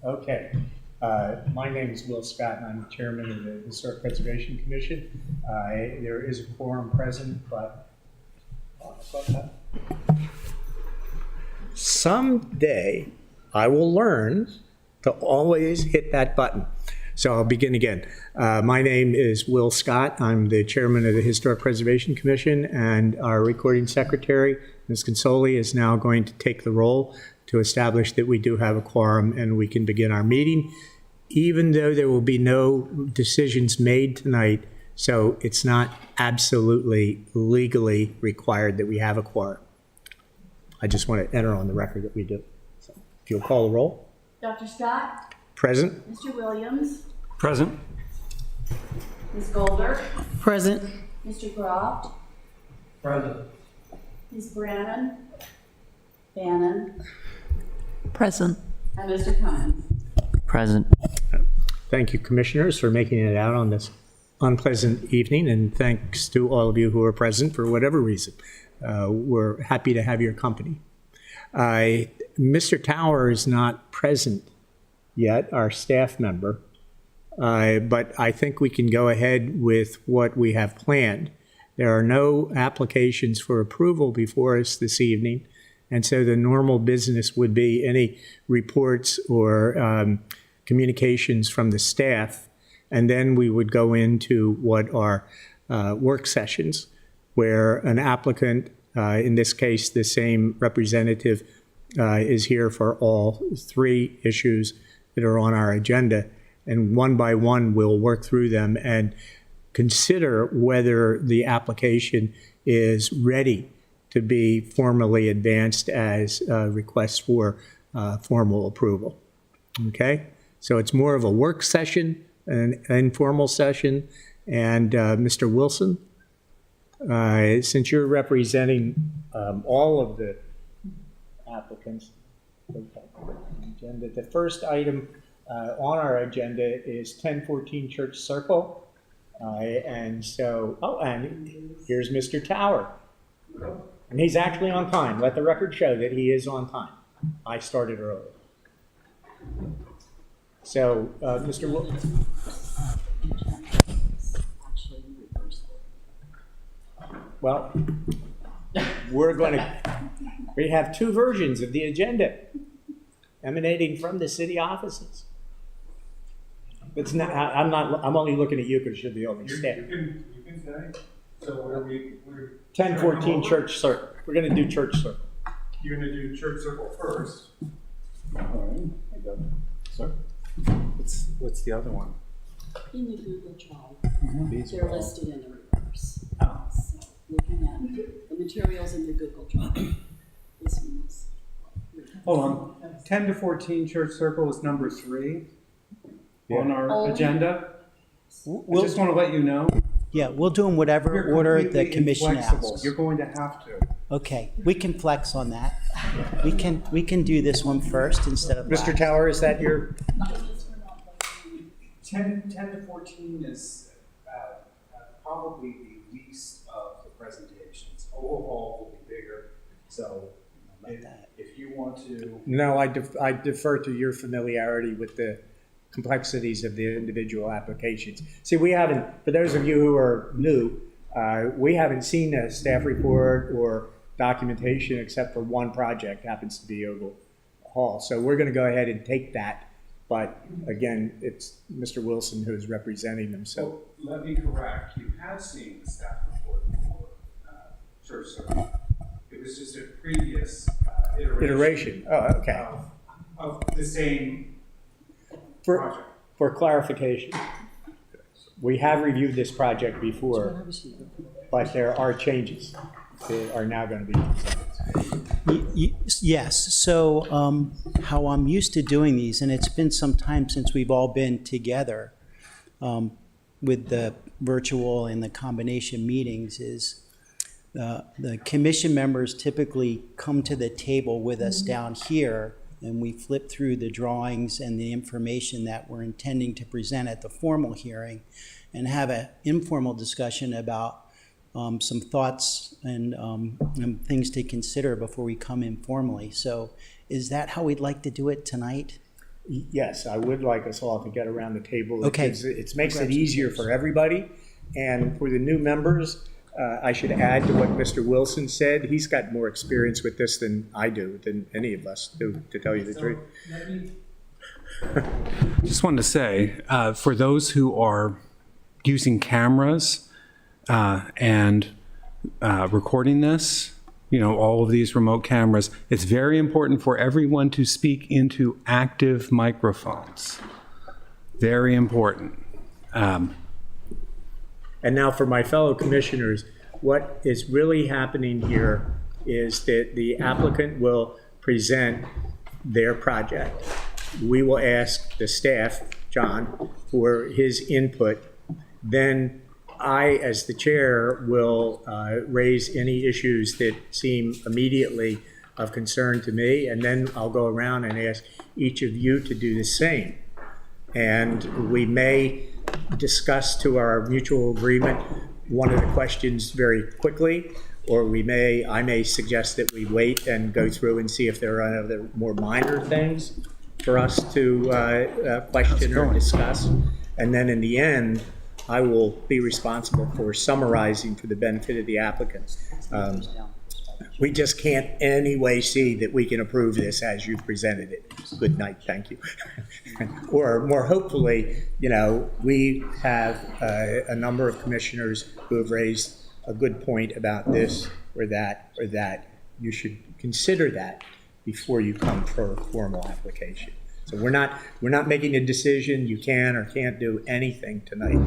Okay. My name is Will Scott, and I'm chairman of the Historic Preservation Commission. There is a quorum present, but someday I will learn to always hit that button. So I'll begin again. My name is Will Scott. I'm the chairman of the Historic Preservation Commission, and our recording secretary, Ms. Consoli, is now going to take the role to establish that we do have a quorum and we can begin our meeting, even though there will be no decisions made tonight. So it's not absolutely legally required that we have a quorum. I just want to enter on the record that we do. So if you'll call the roll. Dr. Scott? Present. Mr. Williams? Present. Ms. Golder? Present. Mr. Croft? Present. Ms. Brannon? Bannon? Present. And Mr. Cummins? Present. Thank you, commissioners, for making it out on this unpleasant evening, and thanks to all of you who are present for whatever reason. We're happy to have your company. Mr. Tower is not present yet, our staff member, but I think we can go ahead with what we have planned. There are no applications for approval before us this evening, and so the normal business would be any reports or communications from the staff, and then we would go into what are work sessions, where an applicant, in this case the same representative, is here for all three issues that are on our agenda, and one by one we'll work through them and consider whether the application is ready to be formally advanced as a request for formal approval. Okay? So it's more of a work session, an informal session, and Mr. Wilson, since you're representing all of the applicants, the first item on our agenda is 1014 Church Circle. And so, and here's Mr. Tower. And he's actually on time. Let the record show that he is on time. I started early. So, Mr. Wilson. Well, we have two versions of the agenda emanating from the city offices. It's not, I'm only looking at you because you're the only staff. You can say. So we're 1014 Church Circle. We're going to do Church Circle. You're going to do Church Circle first. All right. Sorry. What's the other one? In the Google Drive, they're listed in the reverse. Oh. So looking at the materials in the Google Drive, this one is. Hold on. 10 to 14 Church Circle is number 3 on our Oh. agenda. I just want to let you know. Yeah, we'll do them whatever You're order the completely commission inflexible. asks. You're going to have to. Okay, we can flex on that. We can do this one first instead of Mr. last. Tower, is that your? 10 to 14 is probably the least of the presentations. Overall will be bigger. So if you want to... No, I defer to your familiarity with the complexities of the individual applications. See, we haven't, for those of you who are new, we haven't seen a staff report or documentation except for one project, happens to be Ogle Hall. So we're going to go ahead and take that. But again, it's Mr. Wilson who's representing them. So Well, let me correct. You have seen the staff report for Church Circle. It was just a previous iteration. Oh, okay. Of the same For, project. for clarification, we have reviewed this project before, but there are changes that are now going to be presented. Yes, so how I'm used to doing these, and it's been some time since we've all been together with the virtual and the combination meetings, is the commission members typically come to the table with us down here, and we flip through the drawings and the information that we're intending to present at the formal hearing and have an informal discussion about some thoughts and things to consider before we come in formally. So is that how we'd like to do it tonight? Yes, I would like us all to get around the table. Okay. It makes it easier for everybody. And for the new members, I should add to what Mr. Wilson said. He's got more experience with this than I do, than any of us do, to tell you the truth. Just wanted to say, for those who are using cameras and recording this, you know, all of these remote cameras, it's very important for everyone to speak into active microphones. Very important. And now for my fellow commissioners, what is really happening here is that the applicant will present their project. We will ask the staff, John, for his input. Then I, as the chair, will raise any issues that seem immediately of concern to me, and then I'll go around and ask each of you to do the same. And we may discuss to our mutual agreement one of the questions very quickly, or I may suggest that we wait and go through and see if there are other more minor things for us to question or discuss. And then in the end, I will be responsible for summarizing for the benefit of the applicants. We just can't any way see that we can approve this as you've presented it. Good night, thank you. Or more hopefully, you know, we have a number of commissioners who have raised a good point about this or that or that. You should consider that before you come for a formal application. So we're not making a decision. You can or can't do anything tonight.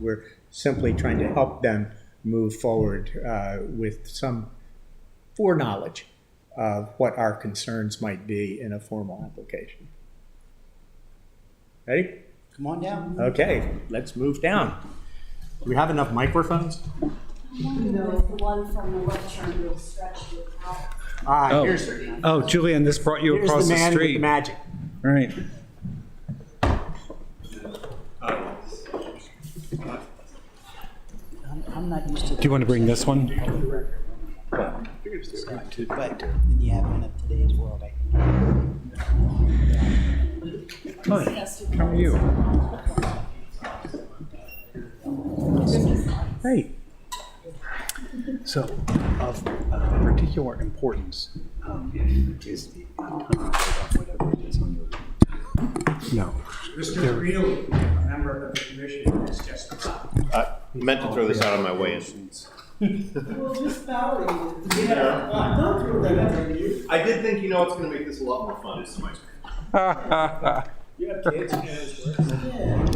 We're simply trying to help them move forward with some foreknowledge of what our concerns might be in a formal application. Ready? Come on down. Okay, let's move down. Do we have enough microphones? No, the one from the lecture will stretch it out. Oh. Here's Oh, Julian, this brought you across the the man with the street. magic. Right. I'm not used to. Do you want to bring this one? But in the advent of today's world, I How are you? Hey. So, of particular importance is the whatever it is on your. No. Mr. Reilly, a member of the commission, has just arrived. I meant to throw this out on my way in. I did think, you know, it's going to make this a lot more fun. It's my turn. You have kids, you know his work.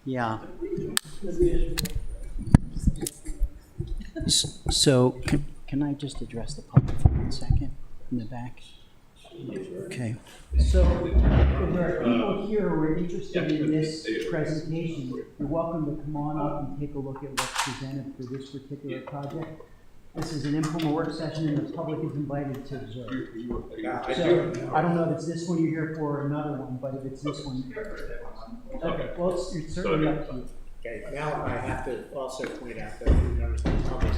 Yeah. So can I just address the public for 1 second in the back? Okay. So if there are people here who are interested in this presentation, you're welcome to come on up and take a look at what's presented for this particular project. This is an informal work session and the public is invited to observe. So I don't know if it's this one you're here for or another one, but if it's this one. Okay. Well, it's certainly up to you. Okay, now I have to also point out that you members of the public,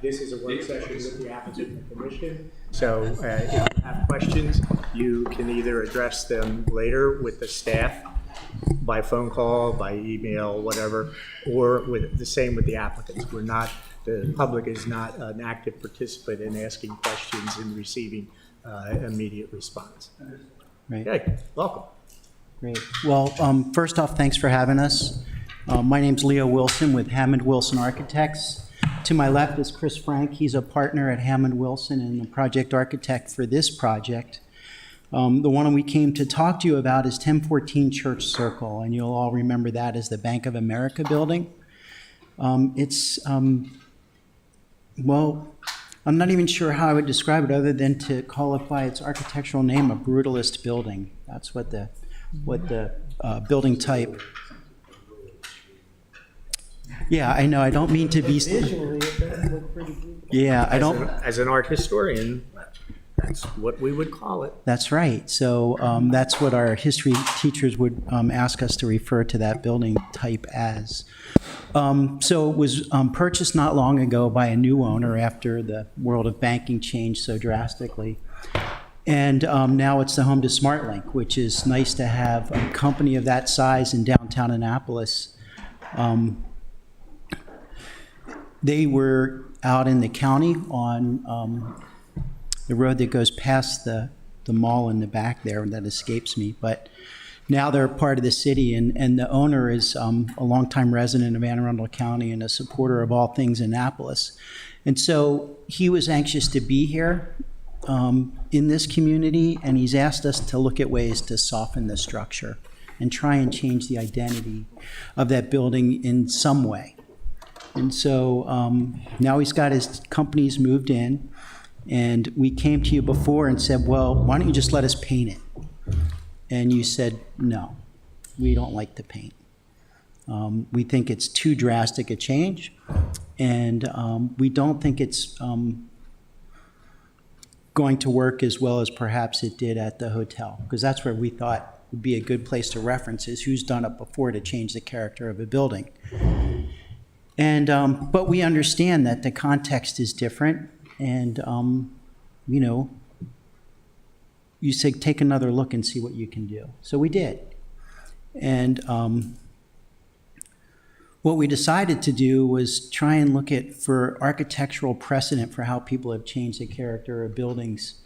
this is a work session with the applicant and commission. So if you have questions, you can either address them later with the staff by phone call, by email, whatever, or with the same with the applicants. The public is not an active participant in asking questions and receiving immediate response. Right. Okay, welcome. Great. Well, first off, thanks for having us. My name's Leo Wilson with Hammond Wilson Architects. To my left is Chris Frank. He's a partner at Hammond Wilson and the project architect for this project. The one we came to talk to you about is 1014 Church Circle, and you'll all remember that as the Bank of America building. Well, I'm not even sure how I would describe it other than to call it by its architectural name, a brutalist building. That's what the building type. Yeah, I know. I don't mean to be. Visually, it doesn't look pretty good. Yeah, I don't. As an art historian, That's what we would call it. That's right. So that's what our history teachers would ask us to refer to that building type as. So it was purchased not long ago by a new owner after the world of banking changed so drastically. And now it's the home to SmartLink, which is nice to have a company of that size in downtown Annapolis. They were out in the county on the road that goes past the mall in the back there, that escapes me. But now they're part of the city, and the owner is a longtime resident of Anne Arundel County and a supporter of all things Annapolis. And so he was anxious to be here in this community, and he's asked us to look at ways to soften the structure and try and change the identity of that building in some way. And so now he's got his companies moved in, and we came to you before and said, well, why don't you just let us paint it? And you said, no, we don't like the paint. We think it's too drastic a change, and we don't think it's going to work as well as perhaps it did at the hotel, because that's where we thought would be a good place to reference is who's done it before to change the character of a building. And but we understand that the context is different, and you know, you say take another look and see what you can do. So we did, and what we decided to do was try and look at for architectural precedent for how people have changed the character of buildings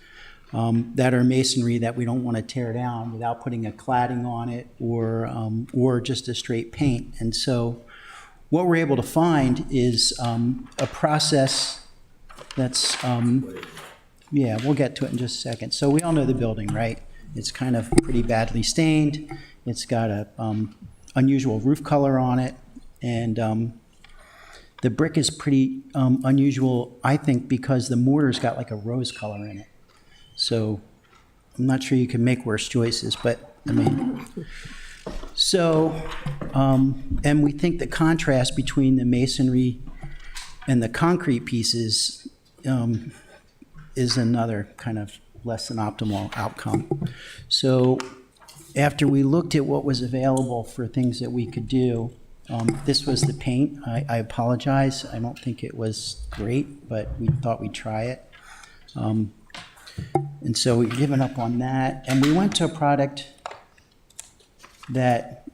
that are masonry that we don't want to tear down without putting a cladding on it or just a straight paint. And so what we're able to find is a process that's, yeah, we'll get to it in just a second. So we all know the building, right? It's kind of pretty badly stained. It's got a unusual roof color on it. And the brick is pretty unusual, I think, because the mortar's got like a rose color in it. So I'm not sure you can make worse choices, but I mean, so, and we think the contrast between the masonry and the concrete pieces is another kind of less than optimal outcome. So after we looked at what was available for things that we could do, this was the paint. I apologize. I don't think it was great, but we thought we'd try it. And so we've given up on that. And we went to a product that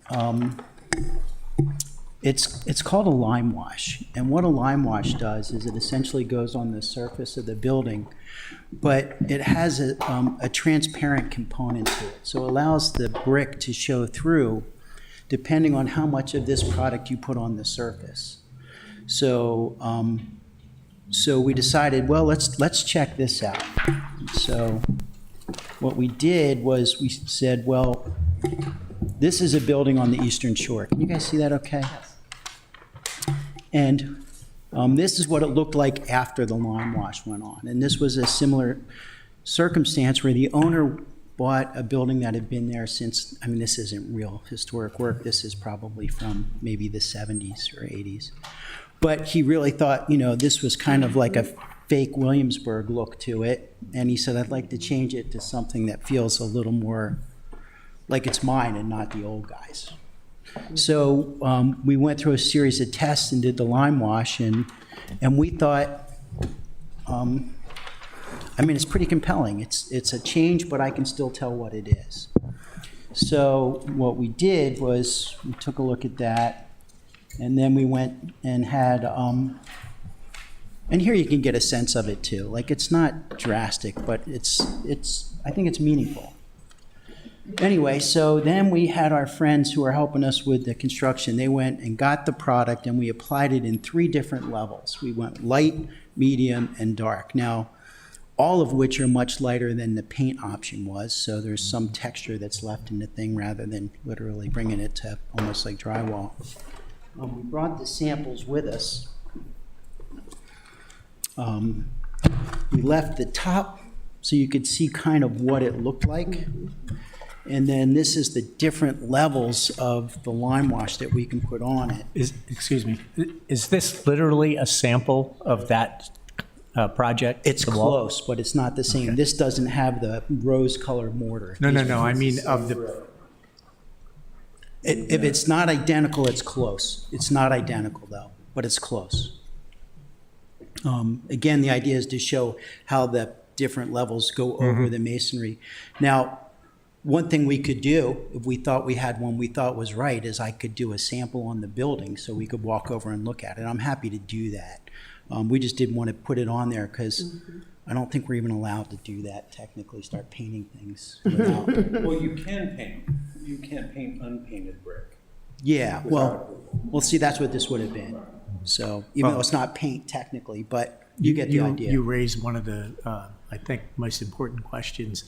it's called a lime wash. And what a lime wash does is it essentially goes on the surface of the building, but it has a transparent component to it. So it allows the brick to show through depending on how much of this product you put on the surface. So, so we decided, well, let's check this out. So what we did was we said, well, this is a building on the Eastern Shore. Can you guys see that okay? And this is what it looked like after the lime wash went on. And this was a similar circumstance where the owner bought a building that had been there since, I mean, this isn't real historic work. This is probably from maybe the 70s or 80s. But he really thought, you know, this was kind of like a fake Williamsburg look to it. And he said, I'd like to change it to something that feels a little more like it's mine and not the old guys. So we went through a series of tests and did the lime wash, and we thought, I mean, it's pretty compelling. It's a change, but I can still tell what it is. So what we did was we took a look at that, and then we went and had, and here you can get a sense of it too. Like, it's not drastic, but I think it's meaningful. Anyway, so then we had our friends who are helping us with the construction. They went and got the product, and we applied it in 3 different levels. We went light, medium, and dark. Now, all of which are much lighter than the paint option was, so there's some texture that's left in the thing rather than literally bringing it to almost like drywall. We brought the samples with us. We left the top so you could see kind of what it looked like. And then this is the different levels of the lime wash that we can put on it. Excuse me, is this literally a sample of that project? It's the wall? close, but it's not the same. Okay. This doesn't have the rose-colored mortar. No, I mean of the, If it's not identical, it's close. It's not identical, though, but it's close. Again, the idea is to show how the different levels go over the masonry. Now, one thing we could do, if we thought we had one we thought was right, is I could do a sample on the building so we could walk over and look at it. I'm happy to do that. We just didn't want to put it on there because I don't think we're even allowed to do that technically, start painting things without. Well, you can paint. You can't paint unpainted brick. Yeah, without well, approval. see, that's what this would have been. So, even though it's not paint technically, but you get the idea. You raised one of the, I think, most important questions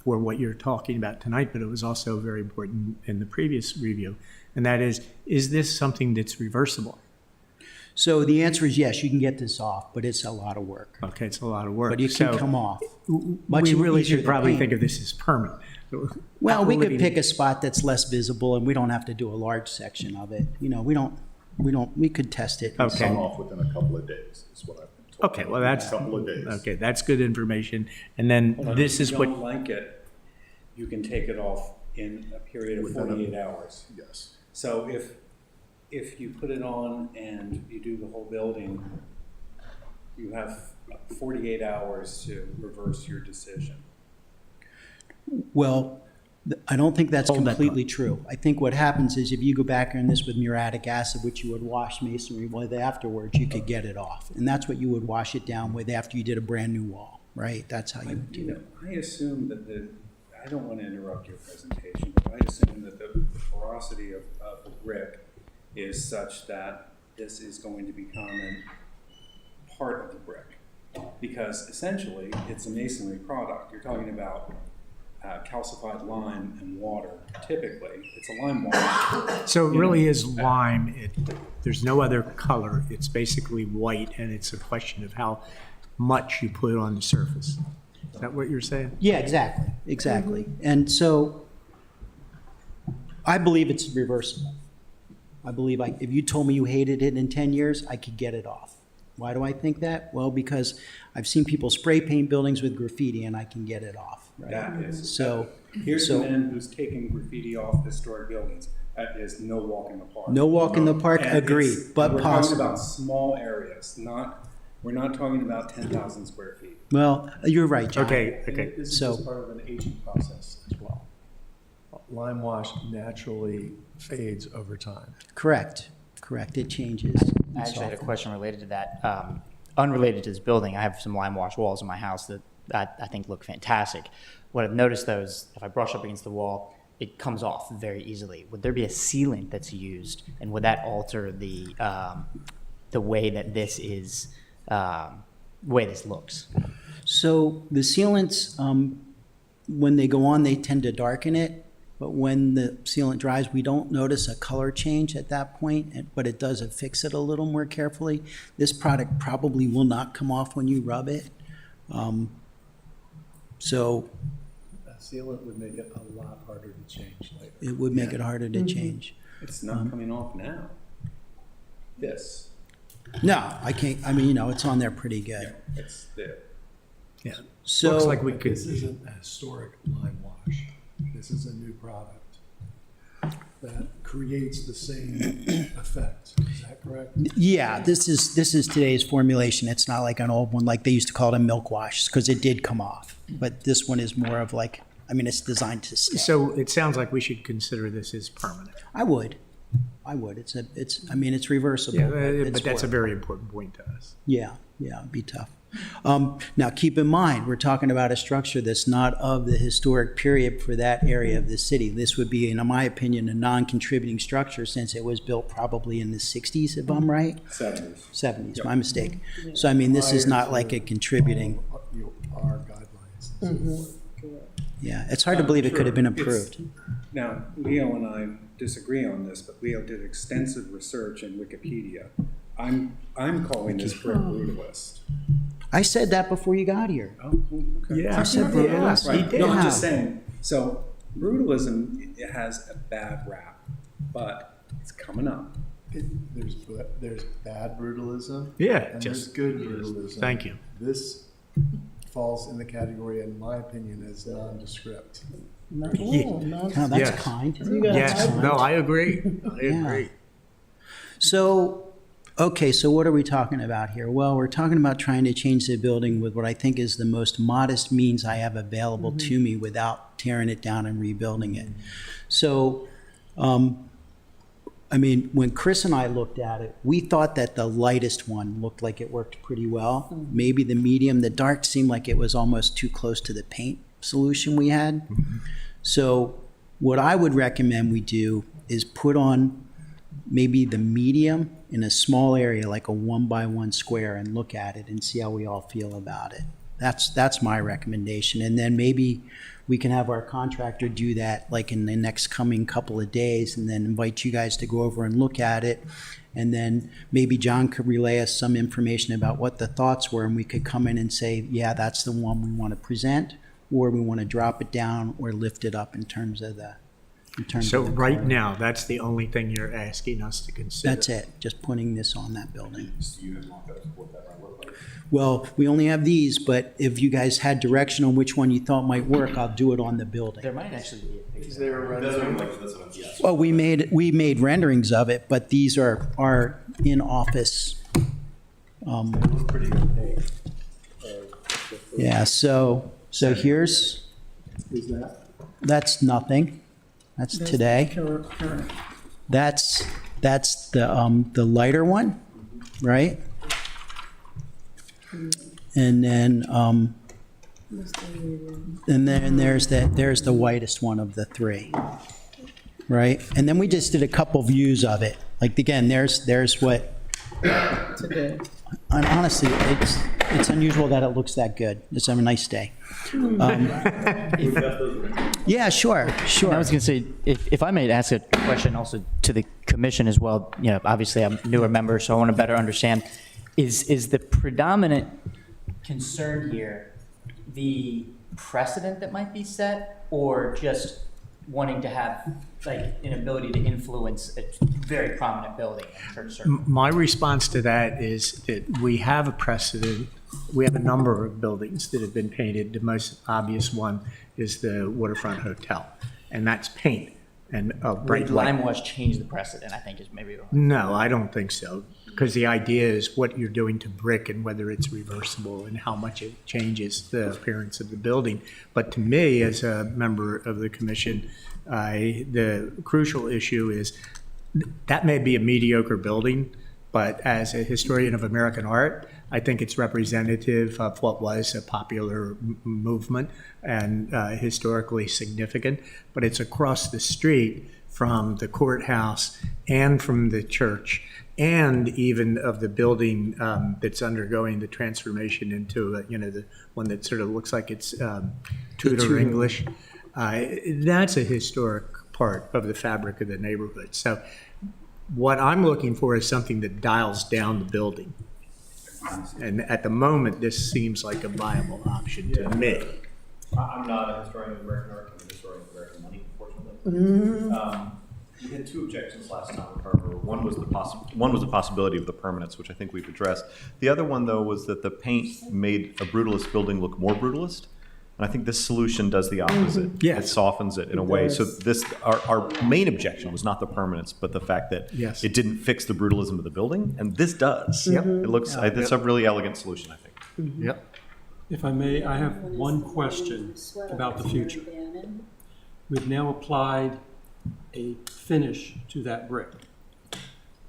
for what you're talking about tonight, but it was also very important in the previous review. And that is this something that's reversible? So the answer is yes, you can get this off, but it's a lot of work. Okay, it's a lot of work. But it can So come off. Much We really easier should than probably paint. think of this as permanent. Well, we could Living- pick a spot that's less visible and we don't have to do a large section of it. You know, we could test it. Okay. Come off within a couple of days, is what I've been told. Okay, well, that's, A couple of days. okay, that's good information. And then this is If you what, don't like it, you can take it off in a period of Within a- 48 hours. Yes. So if you put it on and you do the whole building, you have 48 hours to reverse your decision. Well, I don't think that's Hold that completely true. I think what happens is if you go back in this with muriatic acid, which you would wash masonry with afterwards, you could get it off. And that's what you would wash it down with after you did a brand new wall, right? That's how you would do You it. know, I assume that I don't want to interrupt your presentation, but I assume that the porosity of the brick is such that this is going to become a part of the brick. Because essentially, it's a masonry product. You're talking about calcified lime and water. Typically, it's a lime wash. so it really is lime. There's no other color. It's basically white, and it's a question of how much you put on the surface. Is that what you're saying? Yeah, exactly. And so I believe it's reversible. I believe if you told me you hated it in 10 years, I could get it off. Why do I think that? Well, because I've seen people spray paint buildings with graffiti and I can get it off. Right? That is. So Here's so- a man who's taking graffiti off historic buildings. That is no walk in the park. no walk in the park, And agree, it's- but we're possible. talking about small areas, we're not talking about 10,000 square feet. Well, you're right, John. Okay. This is So- just part of an aging process as well. Lime wash naturally fades over time. Correct. It changes. I actually had a question related to that. Unrelated to this building, I have some lime wash walls in my house that I think look fantastic. What I've noticed though is if I brush up against the wall, it comes off very easily. Would there be a sealant that's used, and would that alter the way that this is, way this looks? So the sealants, when they go on, they tend to darken it. But when the sealant dries, we don't notice a color change at that point, but it does affix it a little more carefully. This product probably will not come off when you rub it. So That sealant would make it a lot harder to change later. it would make it harder to change. It's not coming off now. This, No, I can't, I mean, it's on there pretty good. it's there. Yeah. So. Looks like we But could. this isn't a historic lime wash. This is a new product that creates the same effect. Is that correct? Yeah, this is today's formulation. It's not like an old one, like they used to call it a milk wash, because it did come off. But this one is more of like, I mean, it's designed to stay. So it sounds like we should consider this as permanent. I would. I mean, it's reversible. Yeah, it's but that's a work. very important point to us. Yeah, it'd be tough. Now, keep in mind, we're talking about a structure that's not of the historic period for that area of the city. This would be, in my opinion, a non-contributing structure since it was built probably in the 60s, if I'm right? 70s. 70s, my mistake. So, I mean, this is not like a contributing. Our guidelines. and so forth. Yeah, it's hard to believe it could have been Sure. It's- approved. Now, Leo and I disagree on this, but Leo did extensive research in Wikipedia. I'm calling this brick brutalist. I said that before you got here. Oh, okay. Yeah, I said brutalist. Right. No, I'm Yeah. just saying. So brutalism, it has a bad rap, but it's coming up. There's bad brutalism. Yeah, And there's just, good brutalism. thank you. This falls in the category, in my opinion, as nondescript. Oh, Yes. that's kind. Yes, no, I agree. I Yeah. agree. So, okay, so what are we talking about here? Well, we're talking about trying to change the building with what I think is the most modest means I have available to me without tearing it down and rebuilding it. So, I mean, when Chris and I looked at it, we thought that the lightest one looked like it worked pretty well. Maybe the medium, the dark seemed like it was almost too close to the paint solution we had. So what I would recommend we do is put on maybe the medium in a small area, like a 1x1 square, and look at it and see how we all feel about it. That's my recommendation. And then maybe we can have our contractor do that like in the next coming couple of days, and then invite you guys to go over and look at it. And then maybe John could relay us some information about what the thoughts were, and we could come in and say, yeah, that's the one we want to present, or we want to drop it down or lift it up in terms of the, So of the right color. now, that's the only thing you're asking us to consider? That's it, just putting this on that building. Well, we only have these, but if you guys had direction on which one you thought might work, I'll do it on the building. There might actually be a picture. Is there a rendering? That's what I'm, yes. Well, we made renderings of it, but these are in-office. Pretty opaque. Yeah, so here's, Is that? that's nothing. That's today. That's the lighter one, right? And then there's the whitest one of the three, right? And then we just did a couple views of it. Like again, there's what. Today. And honestly, it's unusual that it looks that good. It's a nice day. Yeah, sure. I was going to say, if I may ask a question also to the commission as well, you know, obviously I'm a newer member, so I want to better understand, is the predominant concern here the precedent that might be set, or just wanting to have like an ability to influence a very prominent building in church circle? My response to that is that we have a precedent. We have a number of buildings that have been painted. The most obvious one is the Waterfront Hotel, and that's paint and a bright Would light. lime wash change the precedent, I think is maybe. No, I don't think so, because the idea is what you're doing to brick and whether it's reversible and how much it changes the appearance of the building. But to me, as a member of the commission, the crucial issue is that may be a mediocre building, but as a historian of American art, I think it's representative of what was a popular movement and historically significant. But it's across the street from the courthouse and from the church, and even of the building that's undergoing the transformation into, the one that sort of looks like it's Tudor English. That's a historic part of the fabric of the neighborhood. So what I'm looking for is something that dials down the building. And at the moment, this seems like a viable option to me. I'm not a historian of American art, I'm a historian of American money, unfortunately. We had two objections last time, if I remember. One was the possibility of the permanence, which I think we've addressed. The other one, though, was that the paint made a brutalist building look more brutalist. And I think this solution does the opposite. Yes. It softens it in a way. So our main objection was not the permanence, but the fact that Yes. it didn't fix the brutalism of the building, and this does. Yep. It looks, it's a really elegant solution, I think. Yep. If I may, I have one question about the future. We've now applied a finish to that brick.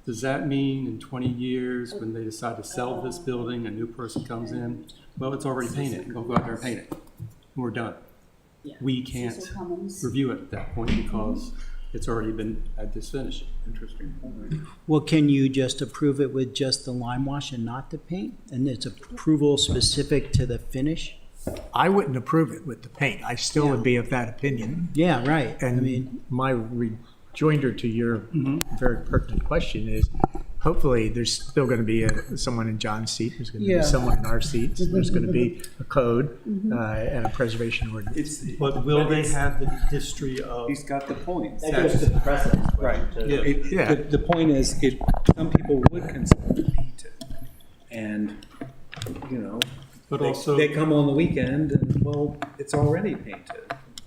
Does that mean in 20 years, when they decide to sell this building, a new person comes in, well, it's already painted, go out there and paint it, and we're done? We can't review it at that point because it's already been had this finish. Interesting point. Well, can you just approve it with just the lime wash and not the paint? And it's approval specific to the finish? I wouldn't approve it with the paint. I still would be of that opinion. Yeah, right. And my rejoinder to your very pertinent question is, hopefully there's still going to be someone in John's seat, there's going to Yeah. be someone in our seats, there's going to be a code and a preservation ordinance. But will they have the history of? He's got the point. That goes to the precedent. Right. Yeah. The point is, some people would consider it painted. And, you know, But they- also- they come on the weekend and, well, it's already painted.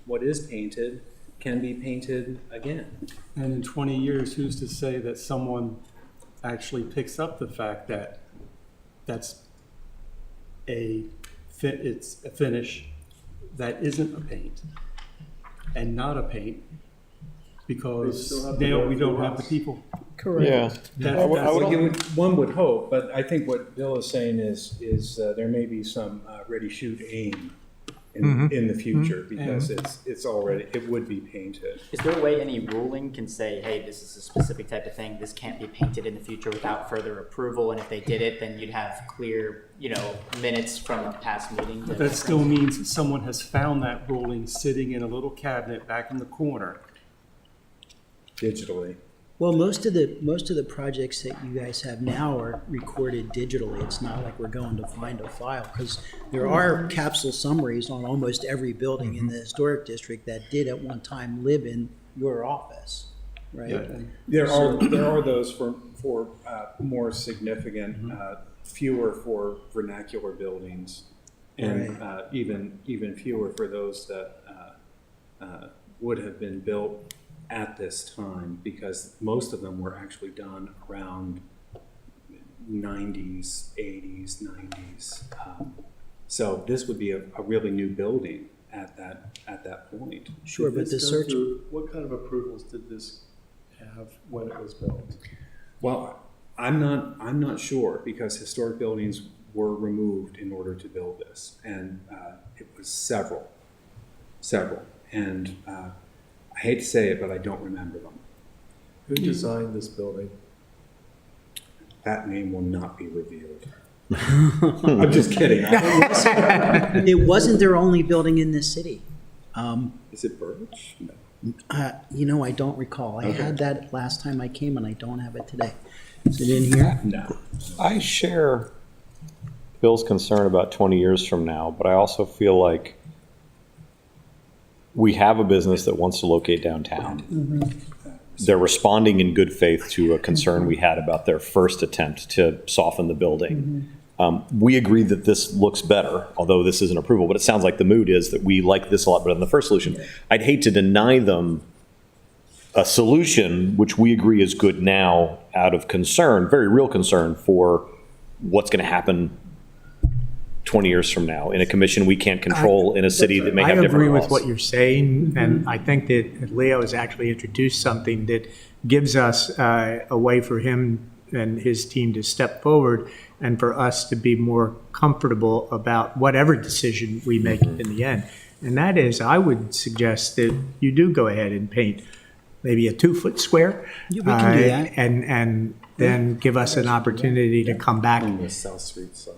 What is painted can be painted again. And in 20 years, who's to say that someone actually picks up the fact that that's it's a finish that isn't a paint and not a paint? Because now we don't have the people. Correct. That's- Well, that's- one would hope, but I think what Bill is saying is there may be some ready, shoot, aim in the future, because it's already, it would be painted. Is there a way any ruling can say, hey, this is a specific type of thing, this can't be painted in the future without further approval, and if they did it, then you'd have clear, minutes from a past meeting? But that still means that someone has found that ruling sitting in a little cabinet back in the corner. Digitally. Well, most of the projects that you guys have now are recorded digitally. It's not like we're going to find a file, because there are capsule summaries on almost every building in the historic district that did at one time live in your office, right? There are those for more significant, fewer for vernacular buildings, and even fewer for those that would have been built at this time, because most of them were actually done around 90s, 80s, 90s. So this would be a really new building at that point. Sure, but the search, What kind of approvals did this have when it was built? Well, I'm not sure, because historic buildings were removed in order to build this, and it was several, and I hate to say it, but I don't remember them. Who designed this building? That name will not be revealed. I'm just kidding. it wasn't their only building in this city. Is it Birch? No. I don't recall. I had that last time I came, and I don't have it today. Is it in here? No. I share Bill's concern about 20 years from now, but I also feel like we have a business that wants to locate downtown. They're responding in good faith to a concern we had about their first attempt to soften the building. We agree that this looks better, although this isn't approval, but it sounds like the mood is that we like this a lot better than the first solution. I'd hate to deny them a solution which we agree is good now out of concern, very real concern for what's going to happen 20 years from now in a commission we can't control in a city that may have I different agree laws. with what you're saying, and I think that Leo has actually introduced something that gives us a way for him and his team to step forward and for us to be more comfortable about whatever decision we make in the end. And that is, I would suggest that you do go ahead and paint maybe a 2-foot square. Yeah, we can do that. And then give us an opportunity to come back. On the South Street side.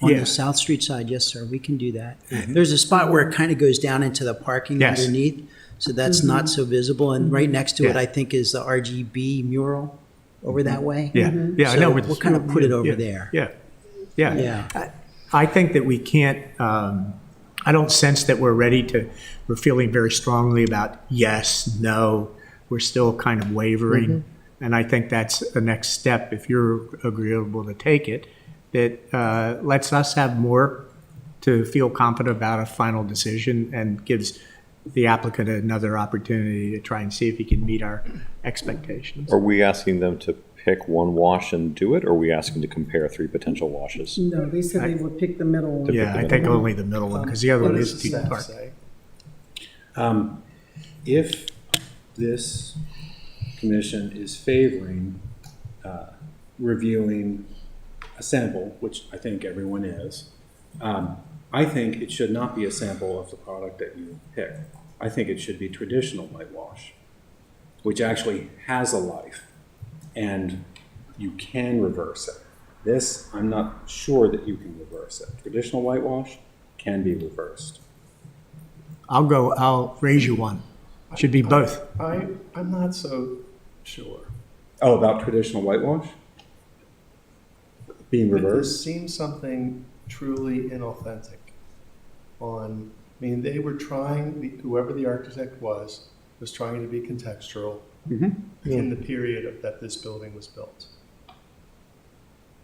On Yeah. the South Street side, yes, sir, we can do that. There's a spot where it kind of goes down into the parking Yes. underneath, so that's not so visible. And right next to it, Yeah. I think, is the RGB mural over that way. Yeah, yeah, I know. So where the- we'll kind of put it over yeah, there. Yeah, yeah. Yeah. I think that we can't, I don't sense that we're feeling very strongly about yes, no. We're still kind of wavering. And I think that's a next step, if you're agreeable to take it, that lets us have more to feel confident about a final decision and gives the applicant another opportunity to try and see if he can meet our expectations. Are we asking them to pick one wash and do it, or are we asking to compare 3 potential washes? No, they said they would pick the middle one. Yeah, I think only the middle one, because the other What one does is the too staff dark. say? If this commission is favoring reviewing a sample, which I think everyone is, I think it should not be a sample of the product that you pick. I think it should be traditional whitewash, which actually has a life, and you can reverse it. This, I'm not sure that you can reverse it. Traditional whitewash can be reversed. I'll raise you one. Should be both. I'm not so sure. Oh, about traditional whitewash? being But reversed. this seems something truly inauthentic on, I mean, they were trying, whoever the architect was trying to be contextual in the period that this building was built.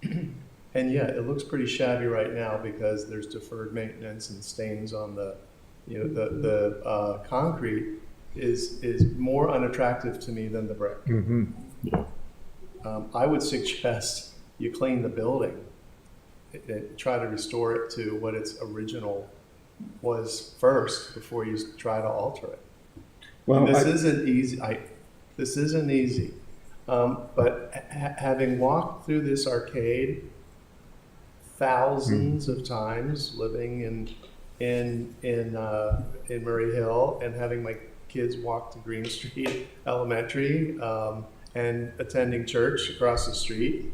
And yeah, it looks pretty shabby right now because there's deferred maintenance and stains on the, you know, the concrete is more unattractive to me than the brick. I would suggest you clean the building and try to restore it to what its original was first before you try to alter it. Well, This isn't easy. This isn't easy. But having walked through this arcade thousands of times, living in Murray Hill, and having my kids walk to Green Street Elementary, and attending church across the street,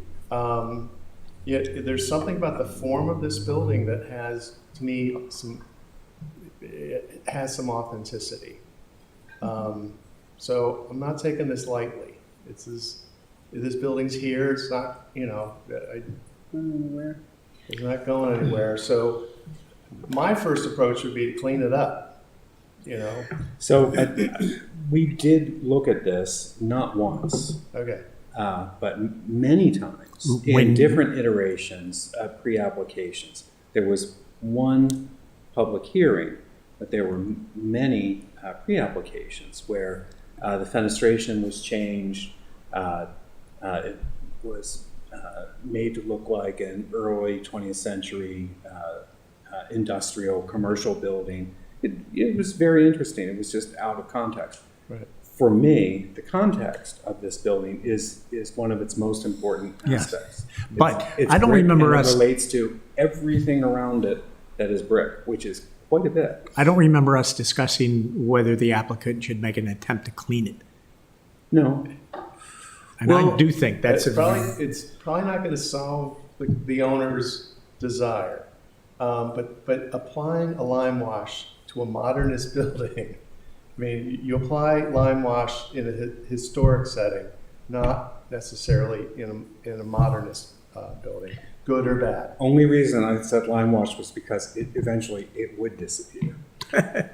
yet there's something about the form of this building that has, to me, it has some authenticity. So I'm not taking this lightly. This building's here. It's not, you know, it's not going anywhere. So my first approach would be to clean it up, you know? So we did look at this not once, Okay. but many times in different iterations of pre-applications. There was one public hearing, but there were many pre-applications where the fenestration was changed. It was made to look like an early 20th century industrial commercial building. It was very interesting. It was just out of context. Right. For me, the context of this building is one of its most important aspects. But It's I don't brick, remember and us- it relates to everything around it that is brick, which is quite a bit. I don't remember us discussing whether the applicant should make an attempt to clean it. No, And I do think that's it's probably not going to solve the owner's desire. But applying a lime wash to a modernist building, I mean, you apply lime wash in a historic setting, not necessarily in a modernist building, good or bad. only reason I said lime wash was because eventually it would disappear.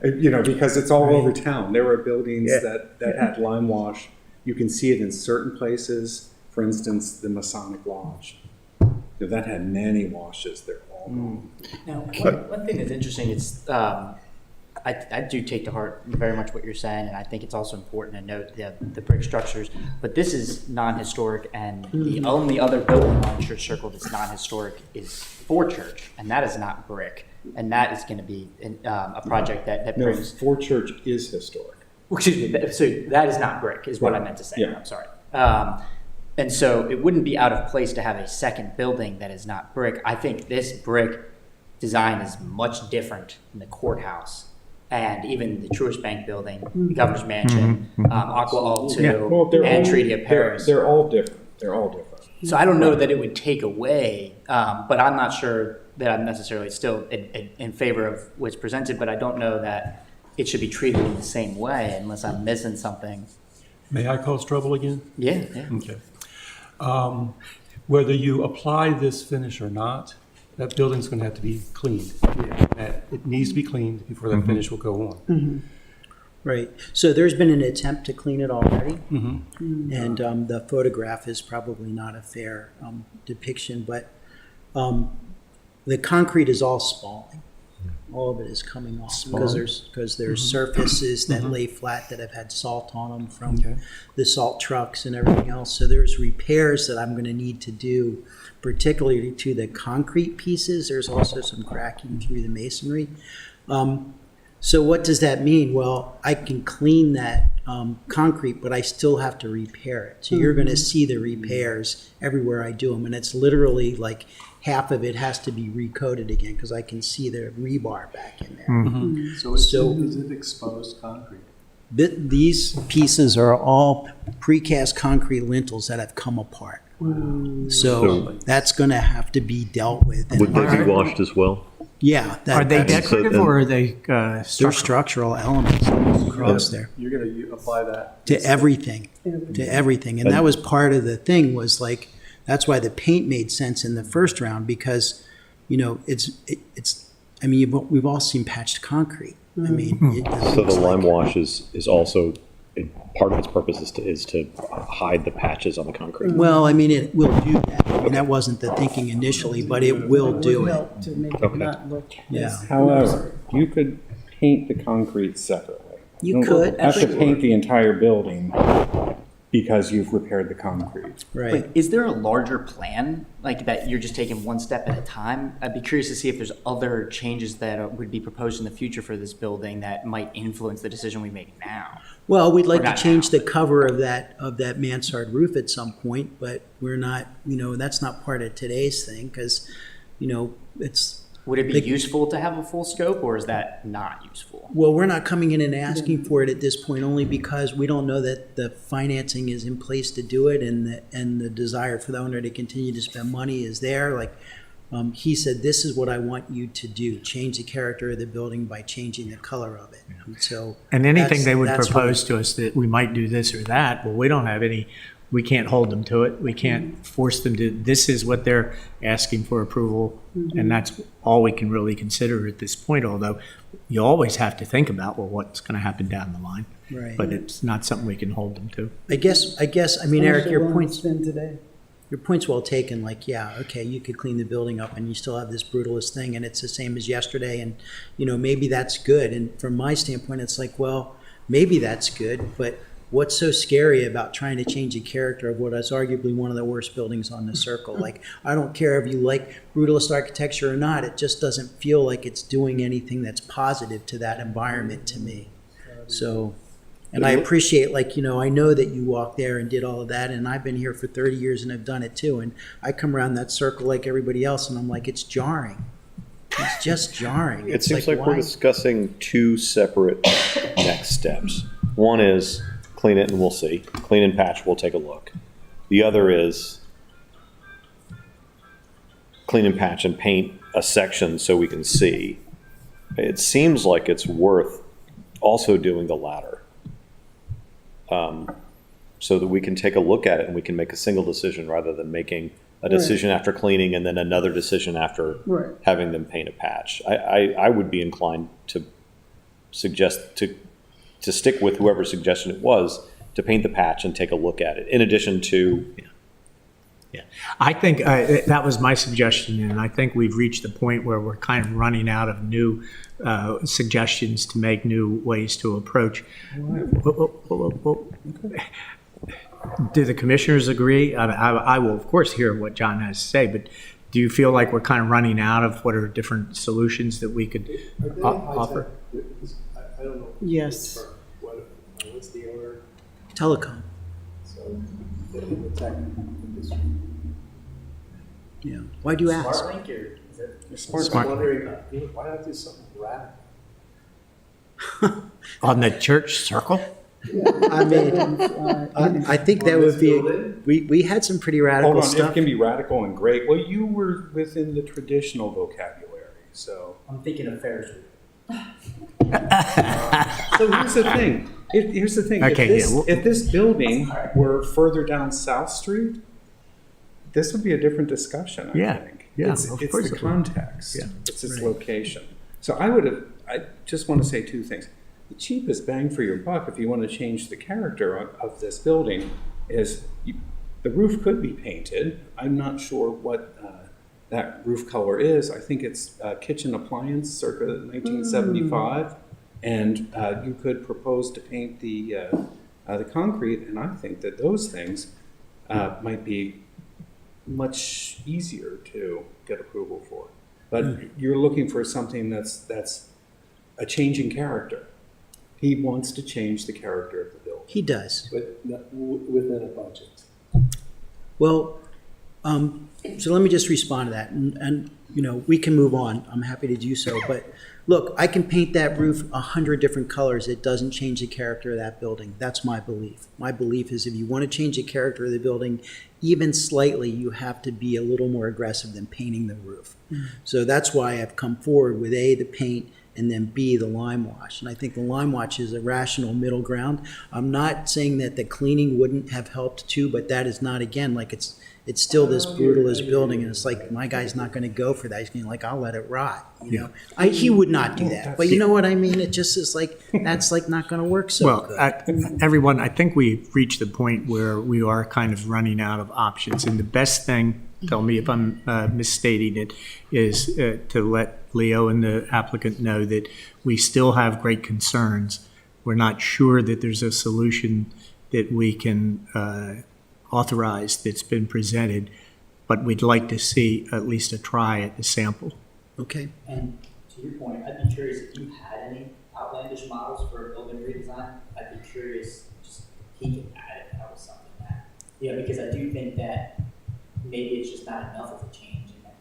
You know, because it's all over town. There were buildings that had lime wash. You can see it in certain places. For instance, the Masonic Lodge. That had many washes. They're all gone. Now, one thing that's interesting is, I do take to heart very much what you're saying, and I think it's also important to note the brick structures, but this is non-historic, and the only other building on Church Circle that's non-historic is Ford Church, and that is not brick, and that is going to be a project that No, brings, Ford Church is historic. excuse me, so that is not brick, is what I meant to say, Yeah. I'm sorry. And so it wouldn't be out of place to have a second building that is not brick. I think this brick design is much different than the courthouse and even the Truist Bank building, the Governor's Mansion, Aqua Alt 2, and Treaty of Paris. They're all different. They're all different. So I don't know that it would take away, but I'm not sure that I'm necessarily still in favor of what's presented, but I don't know that it should be treated in the same way unless I'm missing something. May I cause trouble again? Yeah. Okay. Whether you apply this finish or not, that building's going to have to be cleaned. It needs to be cleaned before that finish will go on. Right. So there's been an attempt to clean it already. And the photograph is probably not a fair depiction, but the concrete is all spalling. All of it is coming off because there's surfaces that lay flat that have had salt on them from the salt trucks and everything else. So there's repairs that I'm going to need to do, particularly to the concrete pieces. There's also some cracking through the masonry. So what does that mean? Well, I can clean that concrete, but I still have to repair it. So you're going to see the repairs everywhere I do them, and it's literally like half of it has to be recoated again because I can see the rebar back in there. So is it exposed concrete? These pieces are all precast concrete lintels that have come apart. So that's going to have to be dealt with. Would they be washed as well? Yeah. Are they that's- decorative or are they They're structural? structural elements across there. You're going to apply that? To everything. And that was part of the thing was like, That's why the paint made sense in the first round, because, you know, I mean, we've all seen patched concrete. I mean, it So looks the lime like- wash is also, part of its purpose is to hide the patches on the concrete. Well, I mean, it will do that. I mean, that wasn't the thinking initially, but it will do it. Help to make it Okay. not look. Yeah. However, you could paint the concrete separately. You don't could. have to paint the entire building because you've repaired the concrete. Right. But is there a larger plan, like that you're just taking one step at a time? I'd be curious to see if there's other changes that would be proposed in the future for this building that might influence the decision we make now. Well, we'd like Or to not change now, the cover of that mansard roof at some point, but we're not, you know, that's not part of today's thing, because, you know, it's, Would it be They- useful to have a full scope, or is that not useful? well, we're not coming in and asking for it at this point, only because we don't know that the financing is in place to do it, and the desire for the owner to continue to spend money is there. Like, he said, this is what I want you to do, change the character of the building by changing the color of it. And so. And anything that's- they would that's what- propose to us that we might do this or that, well, we don't have any, we can't hold them to it. We can't force them to, this is what they're asking for approval, and that's all we can really consider at this point, although you always have to think about, well, what's going to happen down the line. Right. But it's not something we can hold them to. I guess, I mean, Eric, your point's Spend today. Your point's well taken, like, yeah, okay, you could clean the building up and you still have this brutalist thing and it's the same as yesterday, and, you know, maybe that's good. And from my standpoint, it's like, well, maybe that's good, but what's so scary about trying to change the character of what is arguably one of the worst buildings on the circle? Like, I don't care if you like brutalist architecture or not, it just doesn't feel like it's doing anything that's positive to that environment to me. So, and I appreciate, like, you know, I know that you walked there and did all of that, and I've been here for 30 years and I've done it too. And I come around that circle like everybody else, and I'm like, it's jarring. It's just jarring. It It's seems like we're why- discussing two separate next steps. One is clean it and we'll see. Clean and patch, we'll take a look. The other is clean and patch and paint a section so we can see. It seems like it's worth also doing the latter. So that we can take a look at it and we can make a single decision rather than making a decision after cleaning and then another decision after Right. having them paint a patch. I would be inclined to suggest to stick with whoever's suggestion it was, to paint the patch and take a look at it, in addition to, Yeah, I think that was my suggestion, and I think we've reached the point where we're kind of running out of new suggestions to make new ways to approach. Do the commissioners agree? I will, of course, hear what John has to say, but do you feel like we're kind of running out of what are different solutions that we could offer? I don't know. Yes. What's the owner? Telecom, So, the tech industry. yeah. Why'd you ask? SmartLink, or is it? I'm wondering, why not do something radical? On the church circle? I mean, I think that would be, we had some pretty radical Hold on, it stuff. can be radical and great. Well, you were within the traditional vocabulary, so. I'm thinking of Ferris wheel. So here's the thing. Here's the thing. Okay, if this, yeah, well- if this building were further down South Street, this would be a different discussion, I Yeah, think. yeah, It's, of it's course the it would. context. Yeah. It's its Right. location. So I just want to say two things. The cheapest bang for your buck, if you want to change the character of this building, is the roof could be painted. I'm not sure what that roof color is. I think it's kitchen appliance circa 1975. And you could propose to paint the concrete, and I think that those things might be much easier to get approval for. But you're looking for something that's a change in character. He wants to change the character of the building. He does. But within a budget. Well, so let me just respond to that, and, you know, we can move on. I'm happy to do so, but look, I can paint that roof 100 different colors. It doesn't change the character of that building. That's my belief. My belief is if you want to change the character of the building, even slightly, you have to be a little more aggressive than painting the roof. So that's why I've come forward with the paint, and then B, the lime wash. And I think the lime wash is a rational middle ground. I'm not saying that the cleaning wouldn't have helped too, but that is not, again, like it's still this brutalist building, and it's like, my guy's not gonna go for that. He's gonna like, I'll let it rot, you know? He would not do that, but you know what I mean? It just is like, that's like not gonna work so Well, good. everyone, I think we've reached the point where we are kind of running out of options. And the best thing, tell me if I'm misstating it, is to let Leo and the applicant know that we still have great concerns. We're not sure that there's a solution that we can authorize that's been presented, but we'd like to see at least a try at the sample. Okay. And to your point, I'd be curious if you had any outlandish models for a building redesign. I'd be curious just peeking at it if that was something that, yeah, because I do think that maybe it's just not enough of a change in it,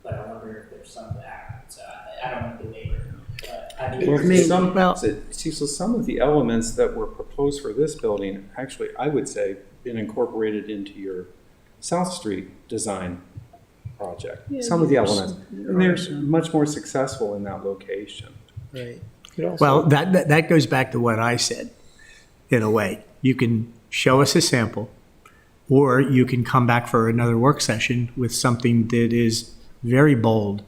but I wonder if there's some of that. So I don't want to belabor it, but I'd be Well, curious. So some of the elements that were proposed for this building, actually, I would say, been incorporated into your South Street design project. Some of the elements, and they're much more successful in that location. Right. Well, that goes back to what I said, in a way. You can show us a sample, or you can come back for another work session with something that is very bold.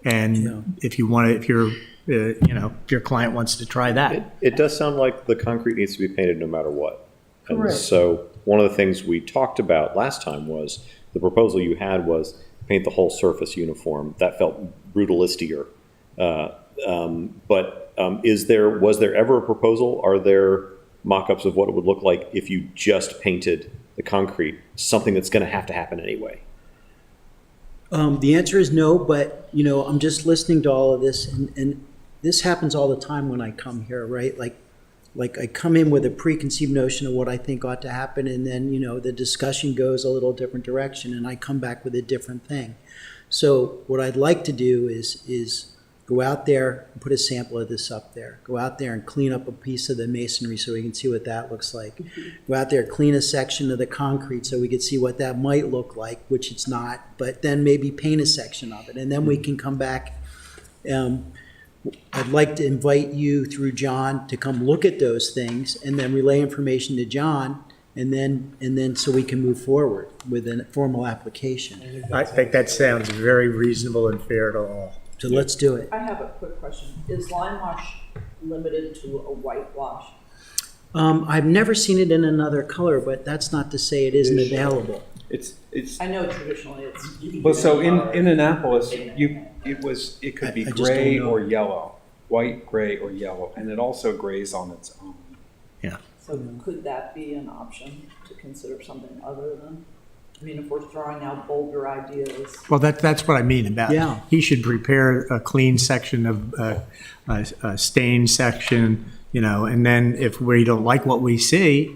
And if you want to, if you're, if your client wants to try that. It does sound like the concrete needs to be painted no matter what. And Correct. so one of the things we talked about last time was the proposal you had was paint the whole surface uniform. That felt brutalistier. Was there ever a proposal? Are there mock-ups of what it would look like if you just painted the concrete, something that's going to happen anyway? The answer is no, but, I'm just listening to all of this, and this happens all the time when I come here, right? Like I come in with a preconceived notion of what I think ought to happen, and then, the discussion goes a little different direction, and I come back with a different thing. So what I'd like to do is go out there and put a sample of this up there. Go out there and clean up a piece of the masonry so we can see what that looks like. Go out there, clean a section of the concrete so we can see what that might look like, which it's not, but then maybe paint a section of it. And then we can come back. I'd like to invite you through John to come look at those things and then relay information to John, and then so we can move forward with a formal application. I think that sounds very reasonable and fair to all. So let's do it. I have a quick question. Is lime wash limited to a white wash? I've never seen it in another color, but that's not to say it isn't available. It's I know traditionally it's. well. So in Annapolis, it could be I just gray don't know. or yellow, white, gray, or yellow, and it also grays on its own. So could that be an option to consider something other than? I mean, if we're throwing out bolder ideas. Well, that's what I mean about, Yeah. he should prepare a clean section of, a stained section, and then if we don't like what we see,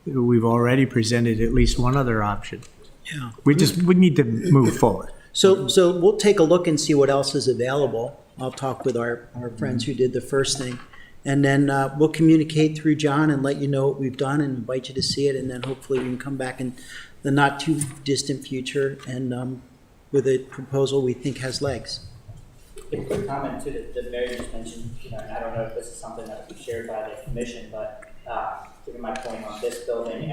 we've already presented at least one other option. Yeah. We need to move forward. So we'll take a look and see what else is available. I'll talk with our friends who did the first thing. And then we'll communicate through John and let you know what we've done and invite you to see it. And then hopefully we can come back in the not too distant future and with a proposal we think has legs. A quick comment to the Mary just mentioned, and I don't know if this is something that was shared by the commission, but given my point on this building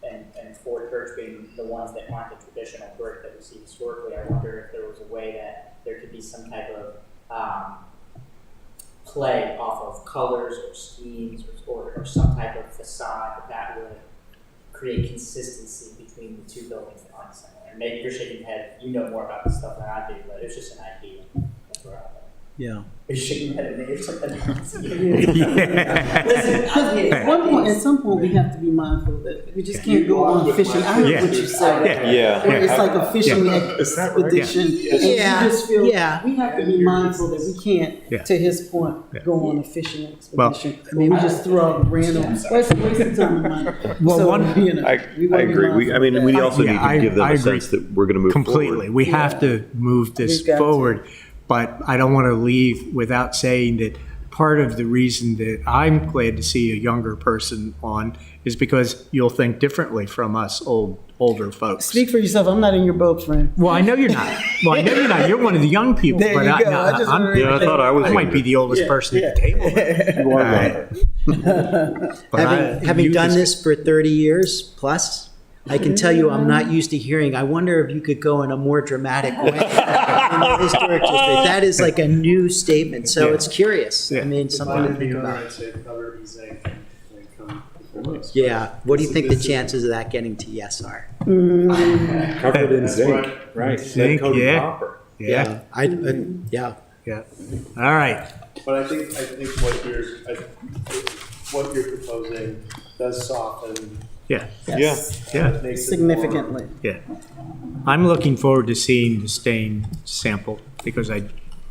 and Fort Church being the ones that aren't the traditional brick that we see historically, I wonder if there was a way that there could be some type of play off of colors or schemes or some type of facade that would create consistency between the two buildings that aren't similar. And maybe you're shaking your head, you know more about this stuff than I do, but it's just an idea. That's where I'm at. Yeah. You're shaking your head at me or something else. At some point, we have to be mindful that we just can't go on fishing. I heard what you said. Yeah. Where it's like a fishing expedition. And you just feel, we have to be mindful that we can't, to his point, go on a fishing expedition. We just throw out random, waste of time and money. Well, So, I agree. We also need to give them I a agree. sense that we're going to move Completely. forward. We have to move this We've got to. forward, but I don't want to leave without saying that part of the reason that I'm glad to see a younger person on is because you'll think differently from us older folks. Speak for yourself. I'm not in your boat, friend. Well, I know you're not. Well, I know you're not. You're one of the young people. There you go. I just wanted to- I thought I was. I might be the oldest person at the table. You are younger. Having done this for 30 years plus, I can tell you I'm not used to hearing, I wonder if you could go in a more dramatic way in the historic district. That is like a new statement, so it's curious. I mean, something to think about. Yeah, what do you think the chances of that getting to yes are? Covered in zinc, right. Zinc, Lead-coated yeah. copper. Yeah. Yeah. Yeah. All right. But I think what you're proposing does soften. Yeah. Yes. Yeah. Makes it more- Significantly. Yeah. I'm looking forward to seeing the stain sample because I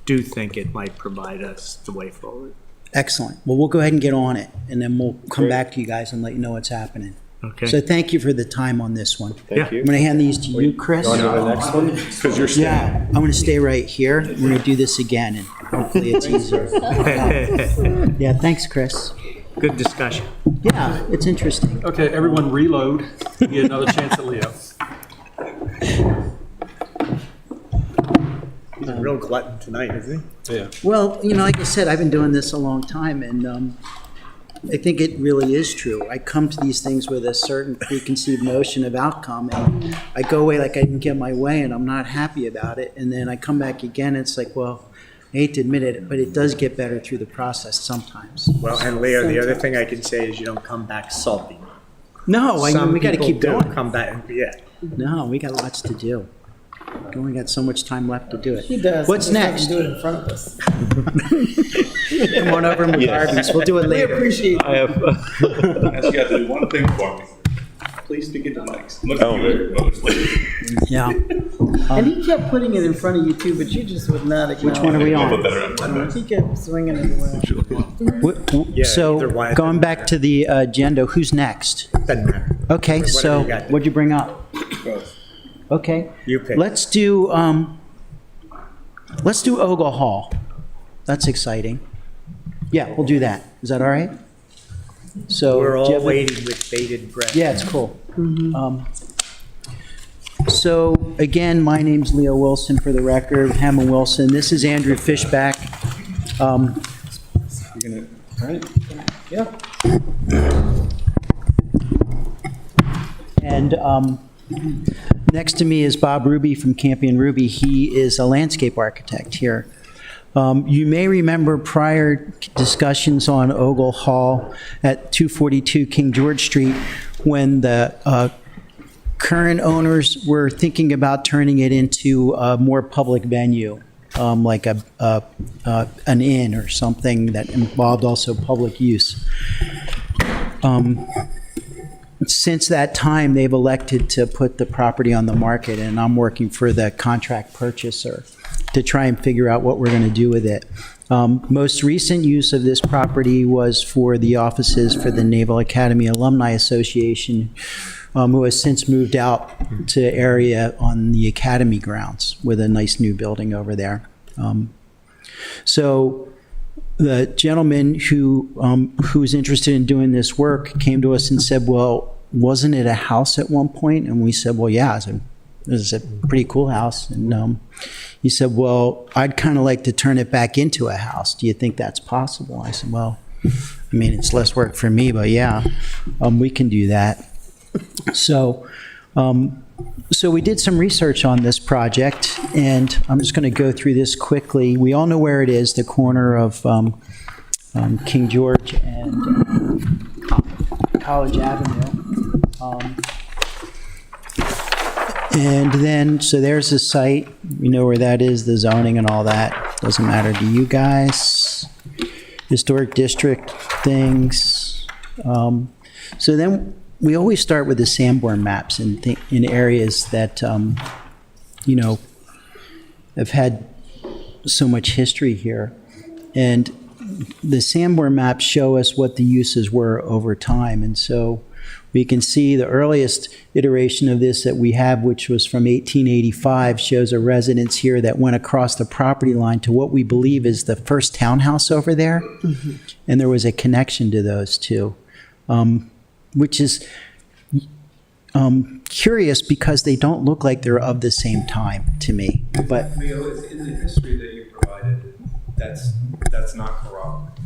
do think it might provide us the way forward. Excellent. Well, we'll go ahead and get on it, and then we'll come back to you guys and let you know what's happening. Okay. So thank you for the time on this one. Thank you. I'm going to hand these to you, Chris. On to the next one, because you're staying. Yeah, I'm going to stay right here. We're going to do this again, and hopefully it's easier. Yeah, thanks, Chris. Good discussion. Yeah, it's interesting. Okay, everyone reload. Get another chance at Leo. He's a real glutton tonight, isn't he? Yeah. Well, like I said, I've been doing this a long time, and I think it really is true. I come to these things with a certain preconceived notion of outcome, and I go away like I didn't get my way, and I'm not happy about it. And then I come back again, and it's like, well, I hate to admit it, but it does get better through the process sometimes. Well, and Leo, the other thing I can say is you don't come back salty. No, I mean, we got to keep Some people going. do come back, yeah. No, we got lots to do. We only got so much time left to do it. He does. What's He just next? doesn't do it in front of us. Come on over and with Barbies. We'll do it We later. appreciate it. I have. I just got to do one thing for me. Please speak into mics. Look at you mostly. Yeah. And he kept putting it in front of you too, but you just would not acknowledge. Which one are we I'll put on? better on. He kept swinging it around. either So way, going back to the agenda, who's next? Doesn't matter. Okay, Whatever so you got there. what'd you bring up? Okay, You pick. let's do Ogle Hall. That's exciting. Yeah, we'll do that. Is that all right? So We're do you all have a- waiting with bated breath. Yeah, it's cool. So again, my name's Leo Wilson for the record, Hammond Wilson. This is Andrew Fishback. And next to me is Bob Ruby from Campion Ruby. He is a landscape architect here. You may remember prior discussions on Ogle Hall at 242 King George Street when the current owners were thinking about turning it into a more public venue, like an inn or something that involved also public use. Since that time, they've elected to put the property on the market, and I'm working for the contract purchaser to try and figure out what we're going to do with it. Most recent use of this property was for the offices for the Naval Academy Alumni Association, who has since moved out to area on the Academy grounds with a nice new building over there. So the gentleman who's interested in doing this work came to us and said, well, wasn't it a house at one point? And we said, well, yeah, it was a pretty cool house. And he said, well, I'd kind of like to turn it back into a house. Do you think that's possible? I said, well, I mean, it's less work for me, but yeah, we can do that. So we did some research on this project, and I'm just going to go through this quickly. We all know where it is, the corner of King George and College Avenue. And then, so there's the site. We know where that is, the zoning and all that. Doesn't matter to you guys. Historic district things. So then we always start with the Sanborn maps in areas that, have had so much history here. And the Sanborn maps show us what the uses were over time. And so We can see the earliest iteration of this that we have, which was from 1885, shows a residence here that went across the property line to what we believe is the first townhouse over there. And there was a connection to those two, which is curious because they don't look like they're of the same time to me. But Leo, in the history that you provided, that's not correct.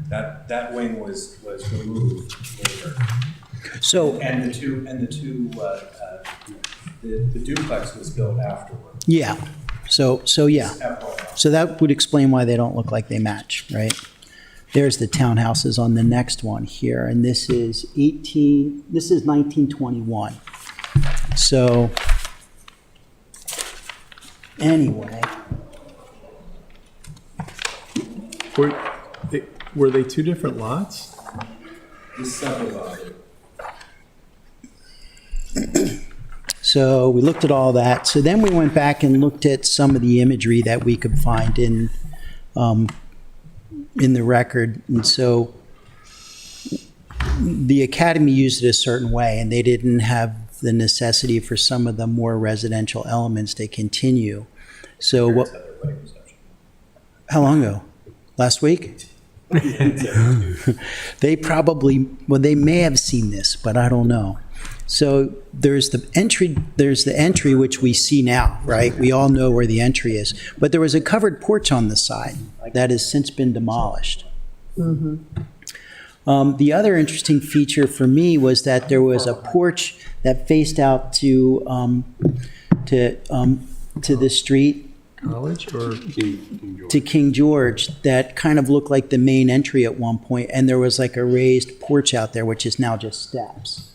That wing was removed later. so, And the duplex was built afterward. yeah. So yeah. FYI. So that would explain why they don't look like they match, right? There's the townhouses on the next one here, and this is 1921. So, anyway, Were they two different lots? It's subdivided. so we looked at all that. So then we went back and looked at some of the imagery that we could find in the record. And so the Academy used it a certain way, and they didn't have the necessity for some of the more residential elements to continue. So what? How long ago? Last week? They probably, well, they may have seen this, but I don't know. So there's the entry which we see now, right? We all know where the entry is. But there was a covered porch on the side that has since been demolished. The other interesting feature for me was that there was a porch that faced out to the street, College or? to King George, that kind of looked like the main entry at one point, and there was like a raised porch out there, which is now just steps.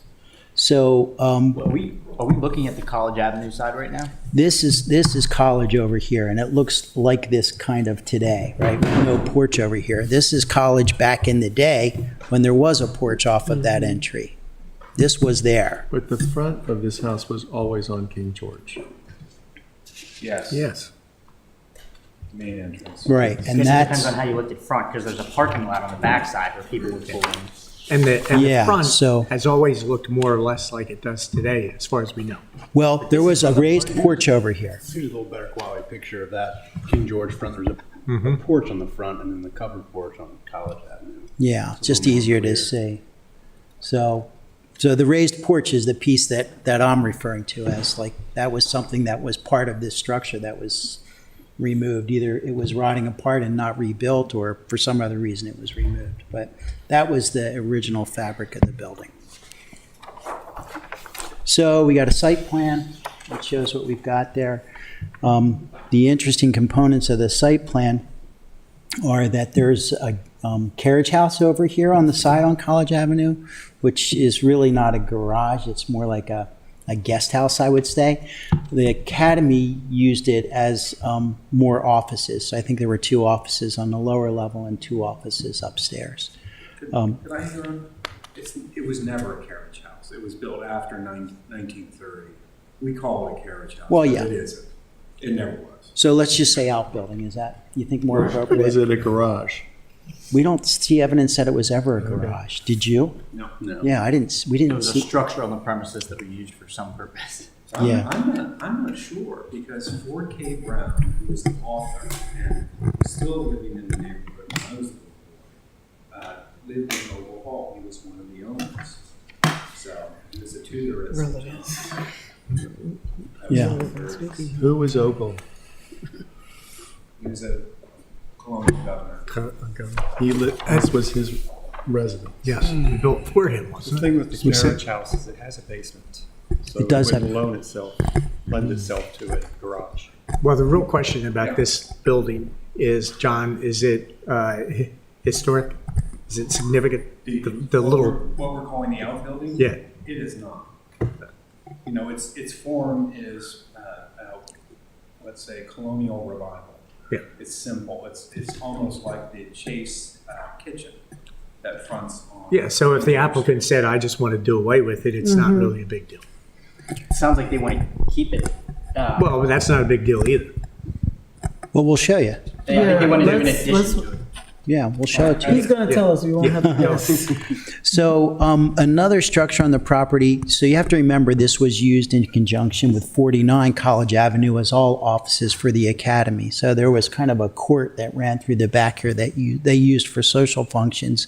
So Are we looking at the College Avenue side right now? this is College over here, and it looks like this kind of today, right? No porch over here. This is College back in the day when there was a porch off of that entry. This was there. But the front of this house was always on King George. Yes. Yes. Main entrance. Right, I and guess it that's, depends on how you looked at front, because there's a parking lot on the backside where people would pull in. And the Yeah, front so- has always looked more or less like it does today, as far as we know. well, there was a raised porch over here. Here's a little better quality picture of that King George front. There's a porch on the front and then the covered porch on College Avenue. Yeah, It's a just little more easier to clear. see. So the raised porch is the piece that I'm referring to as, like, that was something that was part of this structure that was removed. Either it was rotting apart and not rebuilt, or for some other reason it was removed. But that was the original fabric of the building. So we got a site plan that shows what we've got there. The interesting components of the site plan are that there's a carriage house over here on the side on College Avenue, which is really not a garage. It's more like a guest house, I would say. The Academy used it as more offices. So I think there were 2 offices on the lower level and 2 offices upstairs. Could I interrupt? It was never a carriage house. It was built after 1930. We call it a carriage house. Well, but yeah. It isn't. It never was. So let's just say outbuilding. Is that, you think, more appropriate? Was it a garage? We don't see evidence that it was ever a garage. Did you? No. Yeah, we It didn't was a see. structure on the premises that we used for some purpose. Yeah. I'm not sure, because Ford K. Brown, who was the author and still living in the neighborhood when I was a little boy, lived in Oval Hall. He was one of the owners. So he was a Tudorist. Yeah. Who was Ogle? He was a colonial governor. This was his residence. Yes, built for him, The wasn't it? thing with the carriage house is it has a basement. So It does would have- lend itself to a garage. Well, the real question about this building is, John, is it historic? Is it significant? The little, What we're calling the outbuilding? Yeah. It is not. You know, its form is, let's say, colonial revival. Yeah. It's simple. It's almost like the Chase kitchen that fronts on. yeah, so if the applicant said, I just want to do away with it, it's not really a big deal. Sounds like they want to keep it. Well, that's not a big deal either. Well, we'll show you. I think they want to do an let's- addition to it. Yeah, we'll show it to you. He's gonna tell us, we won't have to guess. So another structure on the property, so you have to remember this was used in conjunction with 49 College Avenue as all offices for the academy. So there was kind of a court that ran through the back here that they used for social functions.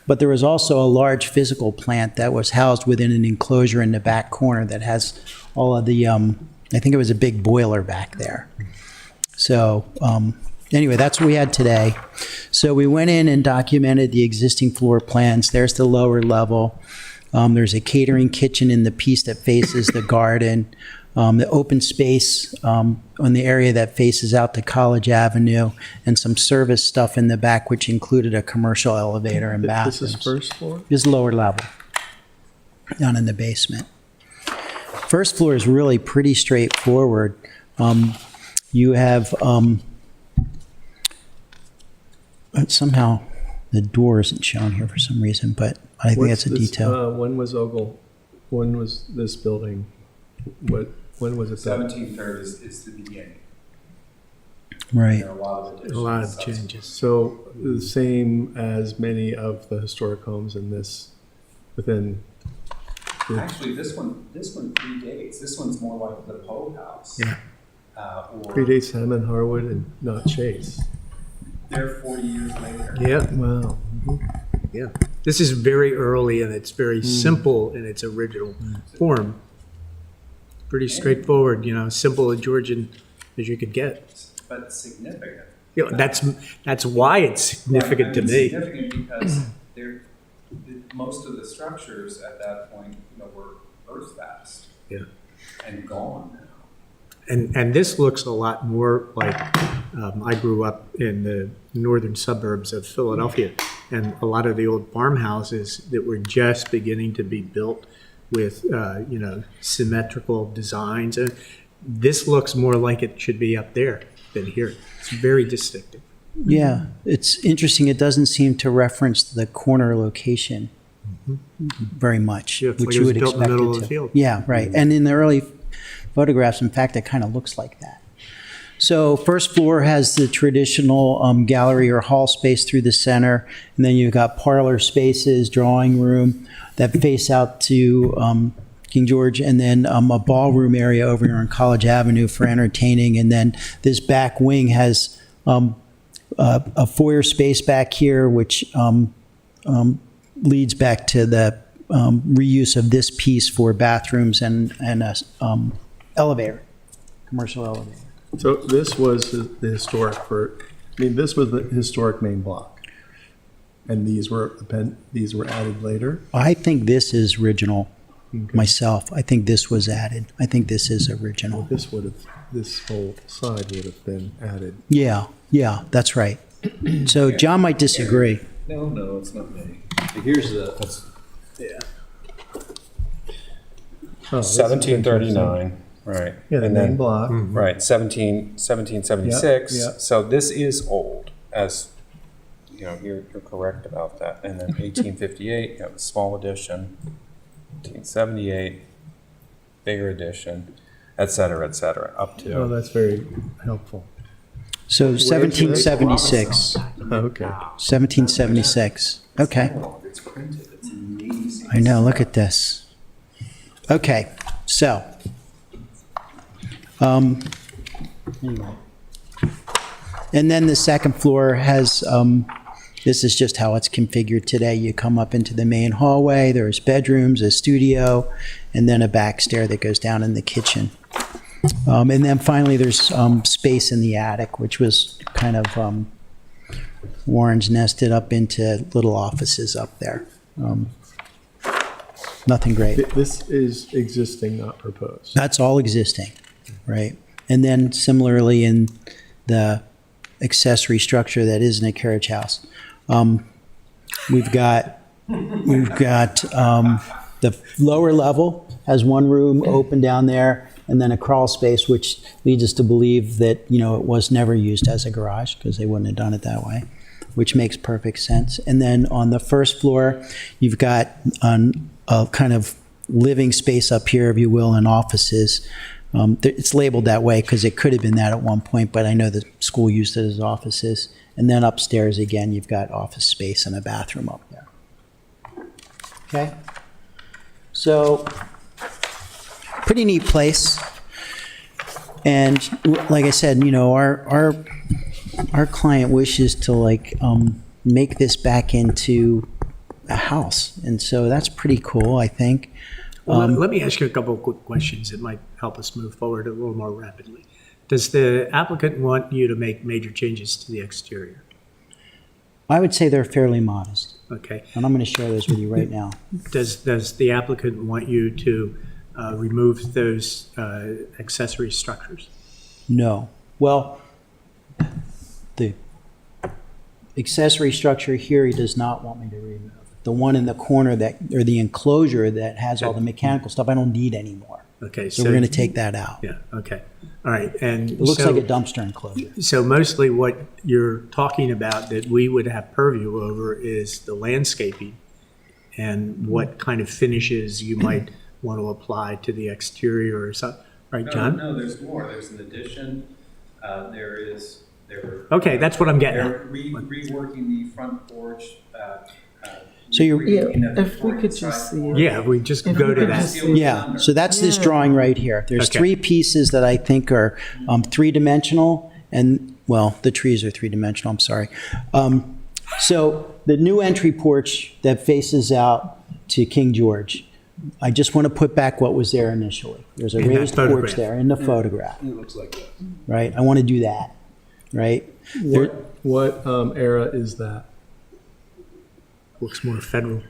But there was also a large physical plant that was housed within an enclosure in the back corner that has all of the, I think it was a big boiler back there. So anyway, that's what we had today. So we went in and documented the existing floor plans. There's the lower level. There's a catering kitchen in the piece that faces the garden. The open space on the area that faces out to College Avenue, and some service stuff in the back, which included a commercial elevator and bathrooms. This is first floor? This is lower level, down in the basement. First floor is really pretty straightforward. You have, somehow the door isn't shown here for some reason, but I think that's a detail. When was this building, when was it built? 1730 is the beginning. Right. There are a lot of additions. A lot of changes. So the same as many of the historic homes in this, within. Actually, this one predates. This one's more like the Poe House. Yeah. Or Predates Hammond, Harwood, and not Chase. they're 40 years later. Yeah. Wow. Yeah. This is very early and it's very simple in its original form. Pretty straightforward, simple and Georgian as you could get. But significant. That's why it's significant to me. Significant because most of the structures at that point, were earth-fast. Yeah. And gone now. And this looks a lot more like, I grew up in the northern suburbs of Philadelphia, and a lot of the old farmhouses that were just beginning to be built with, symmetrical designs. And this looks more like it should be up there than here. It's very distinctive. Yeah, it's interesting. It doesn't seem to reference the corner location very much, Yeah, it's which like you it was would built in the expect middle it of the to. field. Yeah, right. And in the early photographs, in fact, it kind of looks like that. So first floor has the traditional gallery or hall space through the center, and then you've got parlor spaces, drawing room that face out to King George, and then a ballroom area over here on College Avenue for entertaining, and then this back wing has a foyer space back here, which leads back to the reuse of this piece for bathrooms and a elevator, commercial elevator. So this was the historic this was the historic main block. And these were added later? I think this is original myself. I think this was added. I think this is original. This whole side would have been added. Yeah, that's right. So John might disagree. No, it's not me. Here's the. Yeah. 1739, right. Yeah, the and main then, block. Right, 1776. Yep, yep. So this is old, as you're correct about that. And then 1858, you have a small addition. 1878, bigger addition, et cetera, up to. Oh, that's very helpful. So 1776. Okay. 1776. Okay. It's printed. It's amazing. I know, look at this. Okay, so. And then the second floor has, this is just how it's configured today. You come up into the main hallway, there's bedrooms, a studio, and then a back stair that goes down in the kitchen. And then finally, there's space in the attic, which was kind of Warren's nested up into little offices up there. Nothing great. This is existing, not proposed. That's all existing, right? And then similarly in the accessory structure that isn't a carriage house, we've got the lower level has one room open down there, and then a crawl space, which leads us to believe that it was never used as a garage because they wouldn't have done it that way, which makes perfect sense. And then on the first floor, you've got a kind of living space up here, if you will, and offices. It's labeled that way because it could have been that at one point, but I know the school used it as offices. And then upstairs, again, you've got office space and a bathroom up there. Okay? So, pretty neat place. And like I said, you know, our client wishes to make this back into a house. And so that's pretty cool, I think. Well, let me ask you a couple of quick questions that might help us move forward a little more rapidly. Does the applicant want you to make major changes to the exterior? I would say they're fairly modest. Okay. And I'm going to share those with you right now. Does the applicant want you to remove those accessory structures? No. Well, the accessory structure here, he does not want me to remove. The one in the corner or the enclosure that has all the mechanical stuff, I don't need anymore. Okay. So we're going to take that out. Yeah, okay. All right. And It looks like a dumpster enclosure. So mostly what you're talking about that we would have purview over is the landscaping and what kind of finishes you might want to apply to the exterior or something. Right, John? No, there's more. There's an addition. Okay, that's what I'm getting They're at. reworking the front porch. So you're- If we could just see it. Yeah, we just If go we to could that. just see it. Yeah, so that's this drawing right here. There's Okay. 3 pieces that I think are three-dimensional, and, well, the trees are three-dimensional, I'm sorry. So the new entry porch that faces out to King George, I just want to put back what was there initially. There's a In that raised porch photograph. there in the photograph, It looks like that. right? I want to do that, right? There- What era is that? Looks more federal.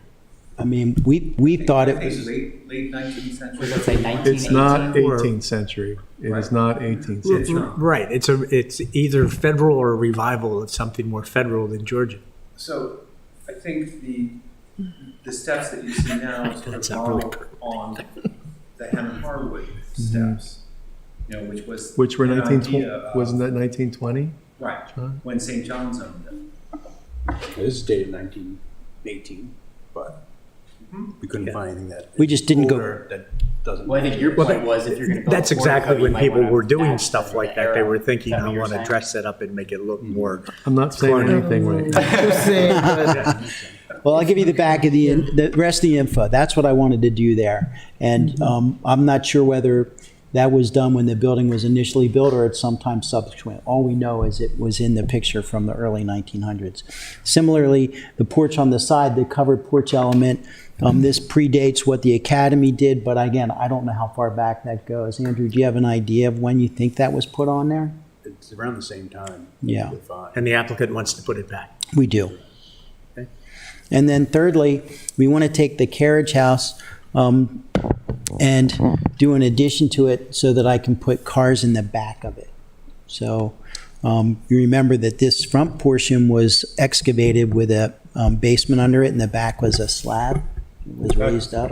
I mean, we thought it was, Late 19th century. Was it say 1918? It's not Or- 18th century. It is not 18th century. Right, it's either federal or a revival of something more federal than Georgia. So I think the steps that you see now sort That's of not really borrow on the Hammond Harwood steps, you know, which was Which were an 1920, idea of- wasn't that 1920? right, John? when St. John's owned it. This is dated 1918, but we couldn't find anything that. we just didn't go, older that doesn't. Well, I think your point was if you're going to build. That's a portico, exactly you when might people wanna were doing match stuff the like that. They era. were Is thinking, that what I you're want to saying? dress it up and make it look more. I'm not saying anything right now. Just saying, but well, I'll give you the back of the rest of the info. That's what I wanted to do there. And I'm not sure whether that was done when the building was initially built or at some time subsequent. All we know is it was in the picture from the early 1900s. Similarly, the porch on the side, the covered porch element, this predates what the Academy did, but again, I don't know how far back that goes. Andrew, do you have an idea of when you think that was put on there? It's around the same time. Yeah. with five. And the applicant wants to put it back. We do. Okay. And then thirdly, we want to take the carriage house and do an addition to it so that I can put cars in the back of it. So you remember that this front portion was excavated with a basement under it, and the back was a slab. It was raised up.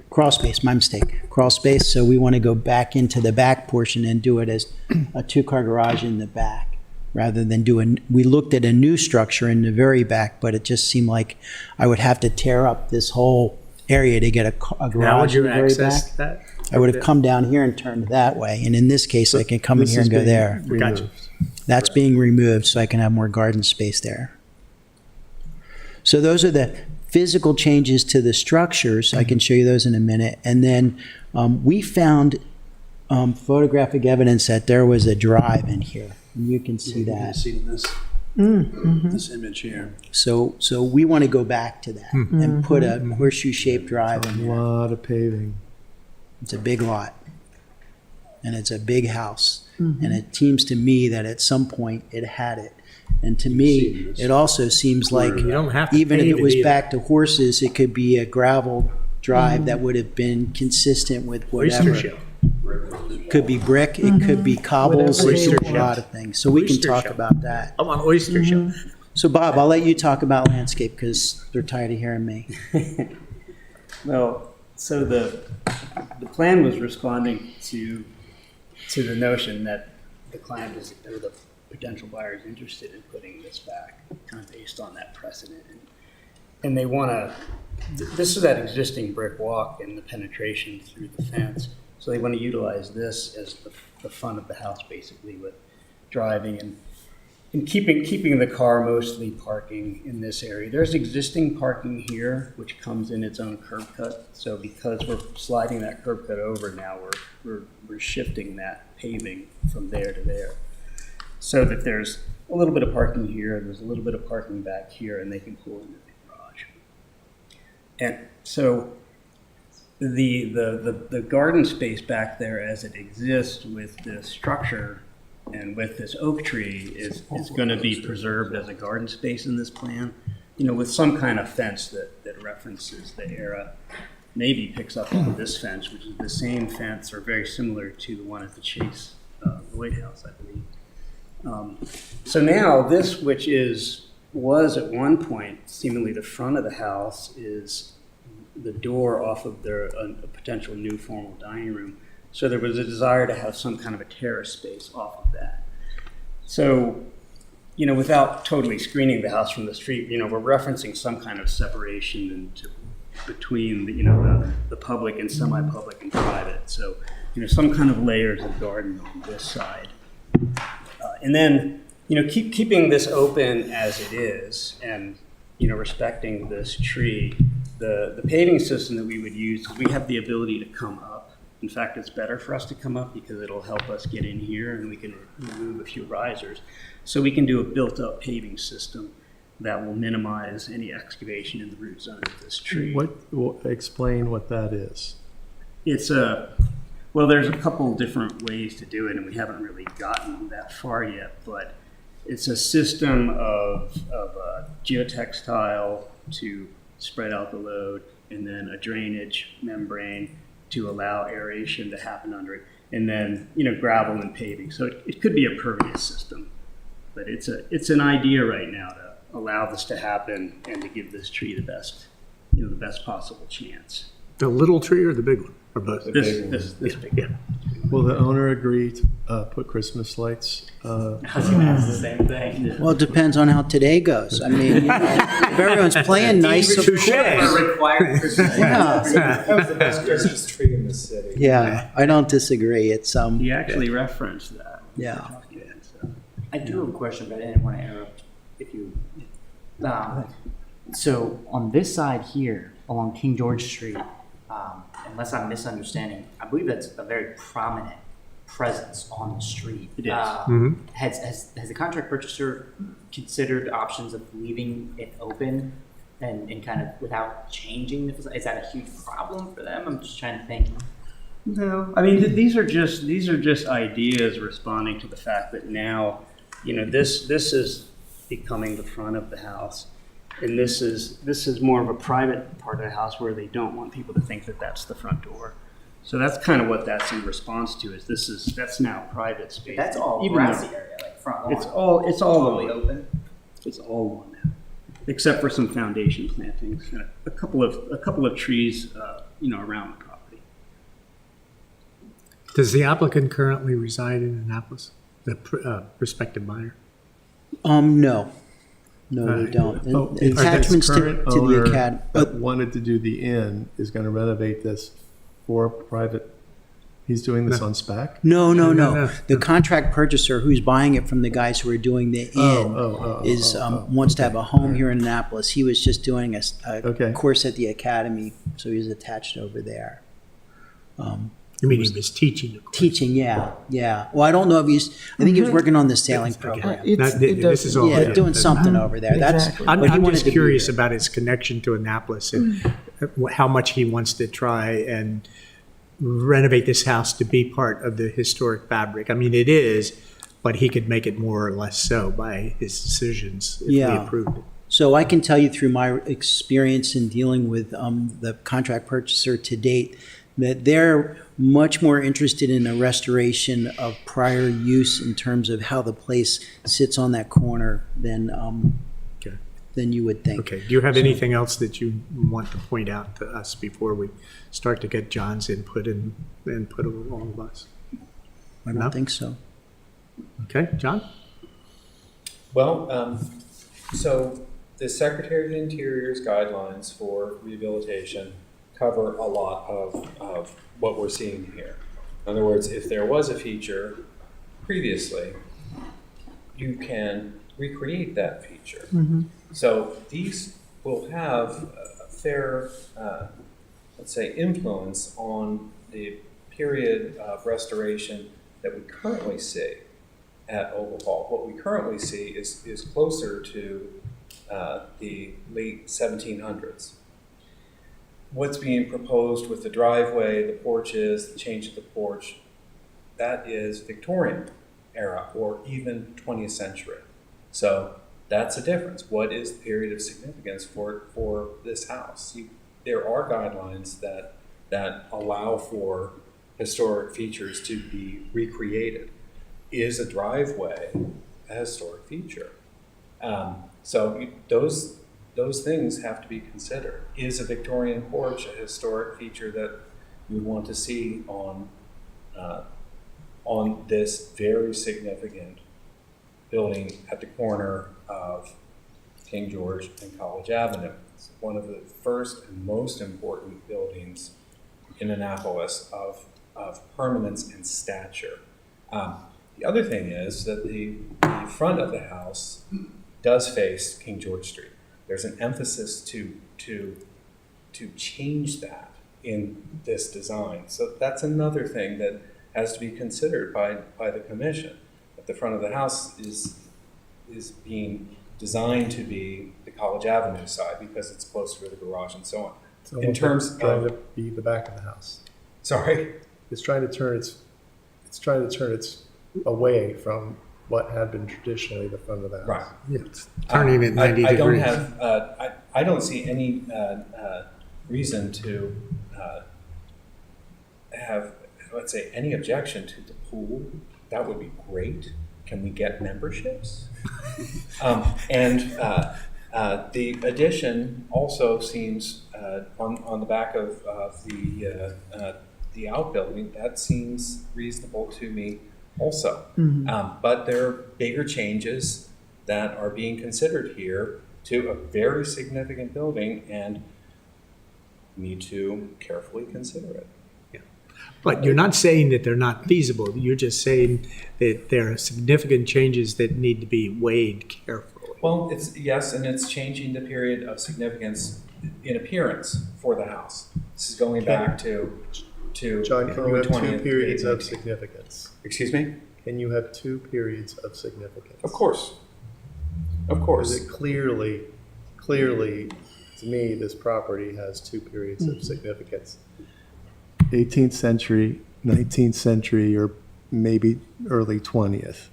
Crawl space, my mistake. Crawl space, so we want to go back into the back portion and do it as a 2-car garage in the back, rather than we looked at a new structure in the very back, but it just seemed like I would have to tear up this whole area to get a Now would garage in you the very access back. that? I would have come down here and turned that way, and in this case, I can come in This here is and go being there. Gotcha. That's being removed, so I can have more garden space there. So those are the physical changes to the structures. I can show you those in a minute. And then we found photographic evidence that there was a drive in here. And you can see You can that. see this, this image here. So we want to go back to that and put a horseshoe-shaped drive in A there. lot of paving. It's a big lot. And it's a big house. And it seems to me that at some point it had it. And to me, it also seems like You don't have to even if pave it it was either. back to horses, it could be a gravel drive that would have been consistent with whatever. Oyster shell. Could be brick, it could be cobbles, Whatever it they could be a want. lot of things. So we can Oyster talk shell. about that. I'm on oyster shell. So Bob, I'll let you talk about landscape because they're tired of hearing me. Well, so the plan was responding to the notion that the client is, or the potential buyer is interested in putting this back, kind of based on that precedent. And they want to, this is that existing brick walk and the penetration through the fence. So they want to utilize this as the front of the house, basically, with driving. And in keeping the car mostly parking in this area. There's existing parking here, which comes in its own curb cut. So because we're sliding that curb cut over now, we're shifting that paving from there to there. So that there's a little bit of parking here, there's a little bit of parking back here, and they can pull into the garage. And so the garden space back there as it exists with this structure and with this oak tree is going to be preserved as a garden space in this plan, you know, with some kind of fence that references the era. Maybe picks up on this fence, which is the same fence or very similar to the one at the Chase Lloyd House, I believe. So now this, which was at one point seemingly the front of the house, is the door off of a potential new formal dining room. So there was a desire to have some kind of a terrace space off of that. So, you know, without totally screening the house from the street, you know, we're referencing some kind of separation between the public and semi-public and private. So, you know, some kind of layers of garden on this side. And then, you know, keeping this open as it is and, you know, respecting this tree, the paving system that we would use, we have the ability to come up. In fact, it's better for us to come up because it'll help us get in here and we can remove a few risers. So we can do a built-up paving system that will minimize any excavation in the root zone of this tree. Explain what that is. It's well, there's a couple different ways to do it, and we haven't really gotten that far yet, but it's a system of geotextile to spread out the load, and then a drainage membrane to allow aeration to happen under it, and then, you know, gravel and paving. So it could be a pervious system, but it's an idea right now to allow this to happen and to give this tree the best possible chance. The little tree or the big one, or both? This big. Yeah. Will the owner agree to put Christmas lights? I was going to ask the same thing. Well, it depends on how today goes. I mean, you know, if everyone's playing nice, of course. Required Christmas. Yeah. That was the best Christmas tree in the city. Yeah, I don't disagree. It's He actually referenced that. Yeah. I do have a question, but I didn't want to interrupt if you. So on this side here, along King George Street, unless I'm misunderstanding, I believe that's a very prominent presence on the street. It is. Has the contract purchaser considered options of leaving it open and kind of without changing the facade? Is that a huge problem for them? I'm just trying to think. No, I mean these are just ideas responding to the fact that now, you know, this is becoming the front of the house, and this is more of a private part of the house where they don't want people to think that that's the front door. So that's kind of what that's in response to. That's now private space. That's all Even grassy though area, like front lawn. It's all totally lawn. open. It's all lawn now, except for some foundation plantings and a couple of trees, you know, around the property. Does the applicant currently reside in Annapolis, the prospective buyer? no, they don't. Oh, And attachments to current the owner academy. that wanted to do the inn is going to renovate this for private. He's doing this on spec? No. no. The contract purchaser who's buying it from the guys who are doing the inn wants to have a home here in Annapolis. He was just doing a course at the academy, so he's attached over there. You mean he was teaching? Teaching, yeah. Well, I don't know if I think he was working on the sailing program. This is all. Yeah, doing something over there. Exactly. I'm just curious about his connection to Annapolis and how much he wants to try and renovate this house to be part of the historic fabric. I mean, it is, but he could make it more or less so by his decisions if we approved it. So I can tell you through my experience in dealing with the contract purchaser to date that they're much more interested in a restoration of prior use in terms of how the place sits on that corner than you would think. Okay. Do you have anything else that you want to point out to us before we start to get John's input and put it along with us? I don't think so. Okay, John? Well, so the Secretary of the Interior's guidelines for rehabilitation cover a lot of what we're seeing here. In other words, if there was a feature previously, you can recreate that feature. So these will have a fair, let's say, influence on the period of restoration that we currently see at Ogle Hall. What we currently see is closer to the late 1700s. What's being proposed with the driveway, the porches, the change of the porch, that is Victorian era or even 20th century. So that's a difference. What is the period of significance for this house? There are guidelines that allow for historic features to be recreated. Is a driveway a historic feature? So those things have to be considered. Is a Victorian porch a historic feature that you would want to see on this very significant building at the corner of King George and College Avenue? It's one of the first and most important buildings in Annapolis of permanence and stature. The other thing is that the front of the house does face King George Street. There's an emphasis to change that in this design. So that's another thing that has to be considered by the commission. That the front of the house is being designed to be the College Avenue side because it's closer to the garage and so on. So in terms of trying to be the back of the house. Sorry? It's trying to turn its away from what had been traditionally the front of the house. Right. Yeah, it's turning it 90 I degrees. I don't see any reason to have, let's say, any objection to the pool. That would be great. Can we get memberships? And the addition also seems on the back of the outbuilding. That seems reasonable to me also. But there are bigger changes that are being considered here to a very significant building and need to carefully consider it. But you're not saying that they're not feasible. You're just saying that there are significant changes that need to be weighed carefully. Well, it's changing the period of significance in appearance for the house. This is going back to John, can you have 2 periods of 18. significance? Excuse me? Can you have 2 periods of significance? Of course. Of course. Because it clearly, to me, this property has 2 periods of significance. 18th century, 19th century, or maybe early 20th.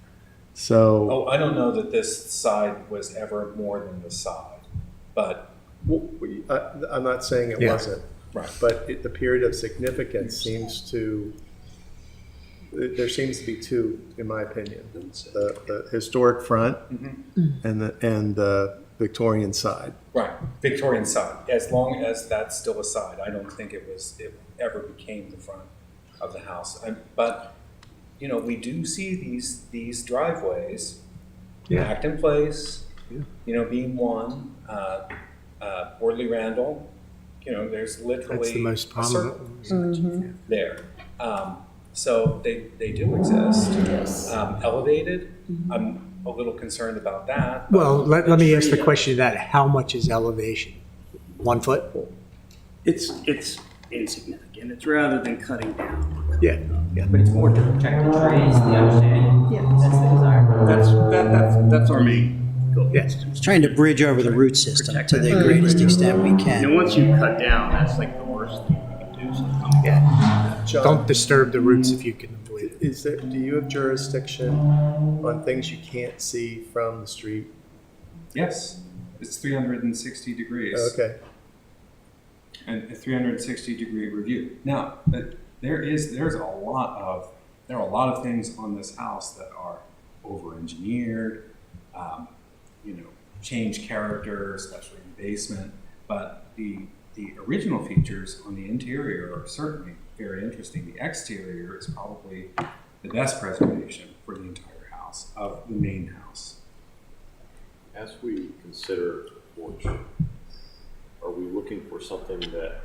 So. Oh, I don't know that this side was ever more than the side, but. I'm not saying it wasn't. Right. But the period of significance there seems to be 2, in my opinion. The historic front and the Victorian side. Right, Victorian side. As long as that's still a side, I don't think it ever became the front of the house. But we do see these driveways Acton Place, being one, Worley Randall. There's literally That's the most prominent there. So they do exist. Elevated, I'm a little concerned about that. Well, let me ask the question that how much is elevation? 1 foot? It's insignificant. It's rather than cutting down. Yeah. But it's more to protect the trees, the understanding. Yeah. That's the desire. That's our main goal. Yes. It's trying to bridge over the root system to the greatest extent we can. And once you cut down, that's like the worst thing you can do. So Yeah. John, Don't disturb the roots if you can avoid it. do you have jurisdiction on things you can't see from the street? Yes, it's 360 degrees. Okay. And a 360-degree review. Now, there are a lot of things on this house that are over-engineered, change character, especially in the basement. But the original features on the interior are certainly very interesting. The exterior is probably the best preservation for the entire house, of the main house. As we consider the porch, are we looking for something that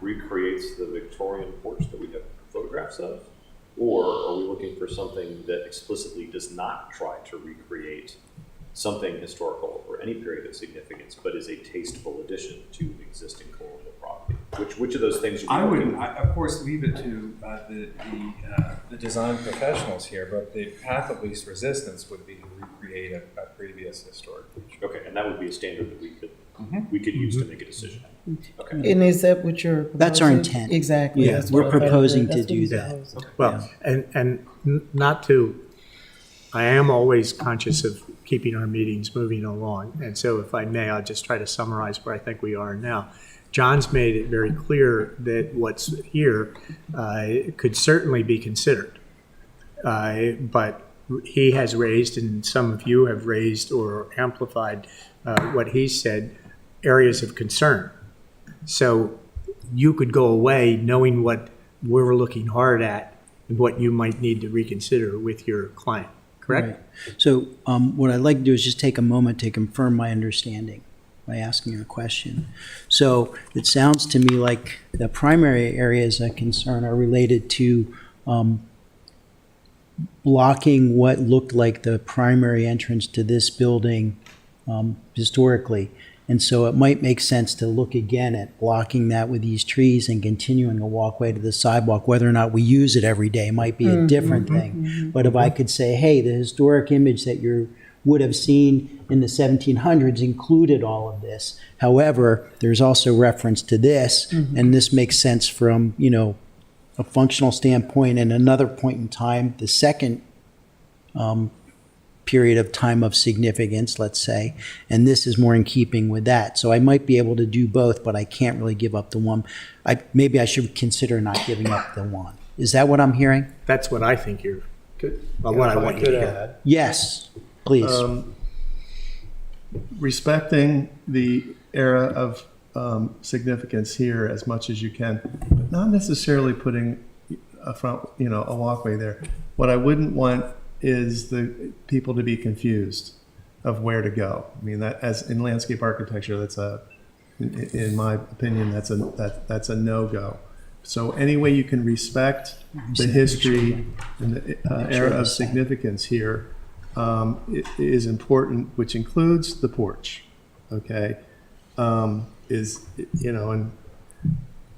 recreates the Victorian porch that we have photographs of? Or are we looking for something that explicitly does not try to recreate something historical or any period of significance, but is a tasteful addition to existing colonial property? Which of those things? I would, of course, leave it to the design professionals here, but the path of least resistance would be to recreate a previous historic feature. Okay, and that would be a standard that we could use to make a decision. Okay. And is that what you're proposing? That's our intent. Exactly. Yeah, that's we're what I thought. proposing That's to what do he's that. proposing. Well, and not to, I am always conscious of keeping our meetings moving along. And so if I may, I'll just try to summarize where I think we are now. John's made it very clear that what's here could certainly be considered. But he has raised, and some of you have raised or amplified what he said, areas of concern. So you could go away knowing what we're looking hard at and what you might need to reconsider with your client, correct? Right. So what I'd like to do is just take a moment to confirm my understanding by asking you a question. So it sounds to me like the primary areas of concern are related to blocking what looked like the primary entrance to this building historically. And so it might make sense to look again at blocking that with these trees and continuing a walkway to the sidewalk. Whether or not we use it every day might be a different thing. But if I could say, hey, the historic image that you would have seen in the 1700s included all of this. However, there's also reference to this, and this makes sense from, a functional standpoint. And another point in time, the second period of time of significance, let's say, and this is more in keeping with that. So I might be able to do both, but I can't really give up the one. Maybe I should consider not giving up the one. Is that what I'm hearing? That's what I think you're, Well, what I want you to hear. Yes, please. Respecting the era of significance here as much as you can, but not necessarily putting a walkway there. What I wouldn't want is the people to be confused of where to go. I mean, that as in landscape architecture, in my opinion, that's a no-go. So any way you can respect the history and the era of significance here is important, which includes the porch. Okay, and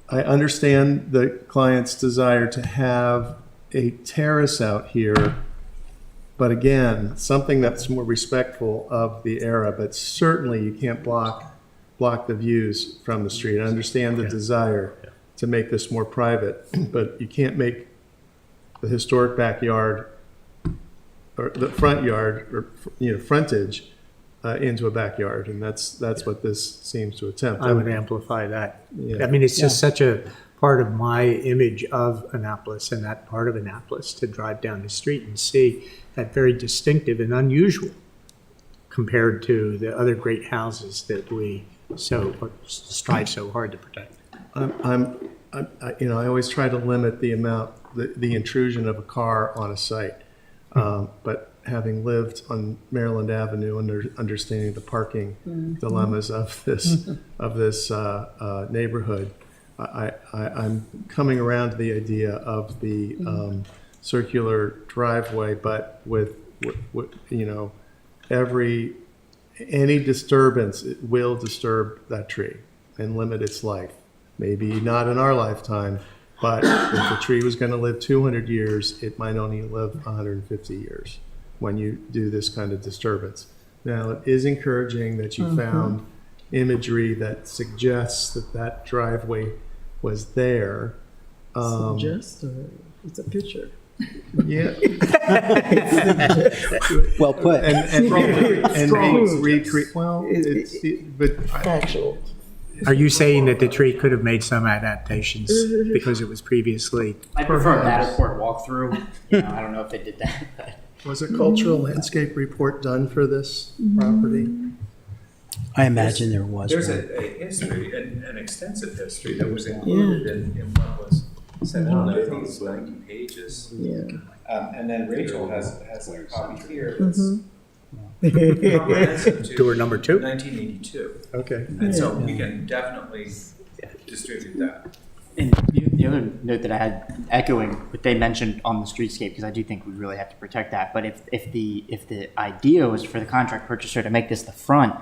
I understand the client's desire to have a terrace out here. But again, something that's more respectful of the era, but certainly you can't block the views from the street. I understand the desire to make this more private, but you can't make the historic backyard or the front yard or frontage into a backyard, and that's what this seems to attempt. I would amplify that. Yeah. I mean, it's just such a part of my image of Annapolis and that part of Annapolis to drive down the street and see that very distinctive and unusual compared to the other great houses that we strive so hard to protect. I always try to limit the amount, the intrusion of a car on a site. But having lived on Maryland Avenue and understanding the parking dilemmas of this neighborhood, I'm coming around to the idea of the circular driveway, but with any disturbance, it will disturb that tree and limit its life. Maybe not in our lifetime, but if the tree was going to live 200 years, it might only live 150 years when you do this kind of disturbance. Now, it is encouraging that you found imagery that suggests that driveway was there. Suggest, or it's a picture. Yeah. Well put. And recreate. Well, but Factual. Are you saying that the tree could have made some adaptations because it was previously? I prefer a Matterport walkthrough. I don't know if they did that. But. Was a cultural landscape report done for this property? I imagine there was. There's one. a history, an extensive history that was included in what was sent out. I think it's 90 pages. Yeah. And then Rachel has a copy here that's comprehensive to Tour number 2? 1982. Okay. And so we can definitely distribute that. And the other note that I had echoing what they mentioned on the streetscape, because I do think we really have to protect that. But if the idea was for the contract purchaser to make this the front,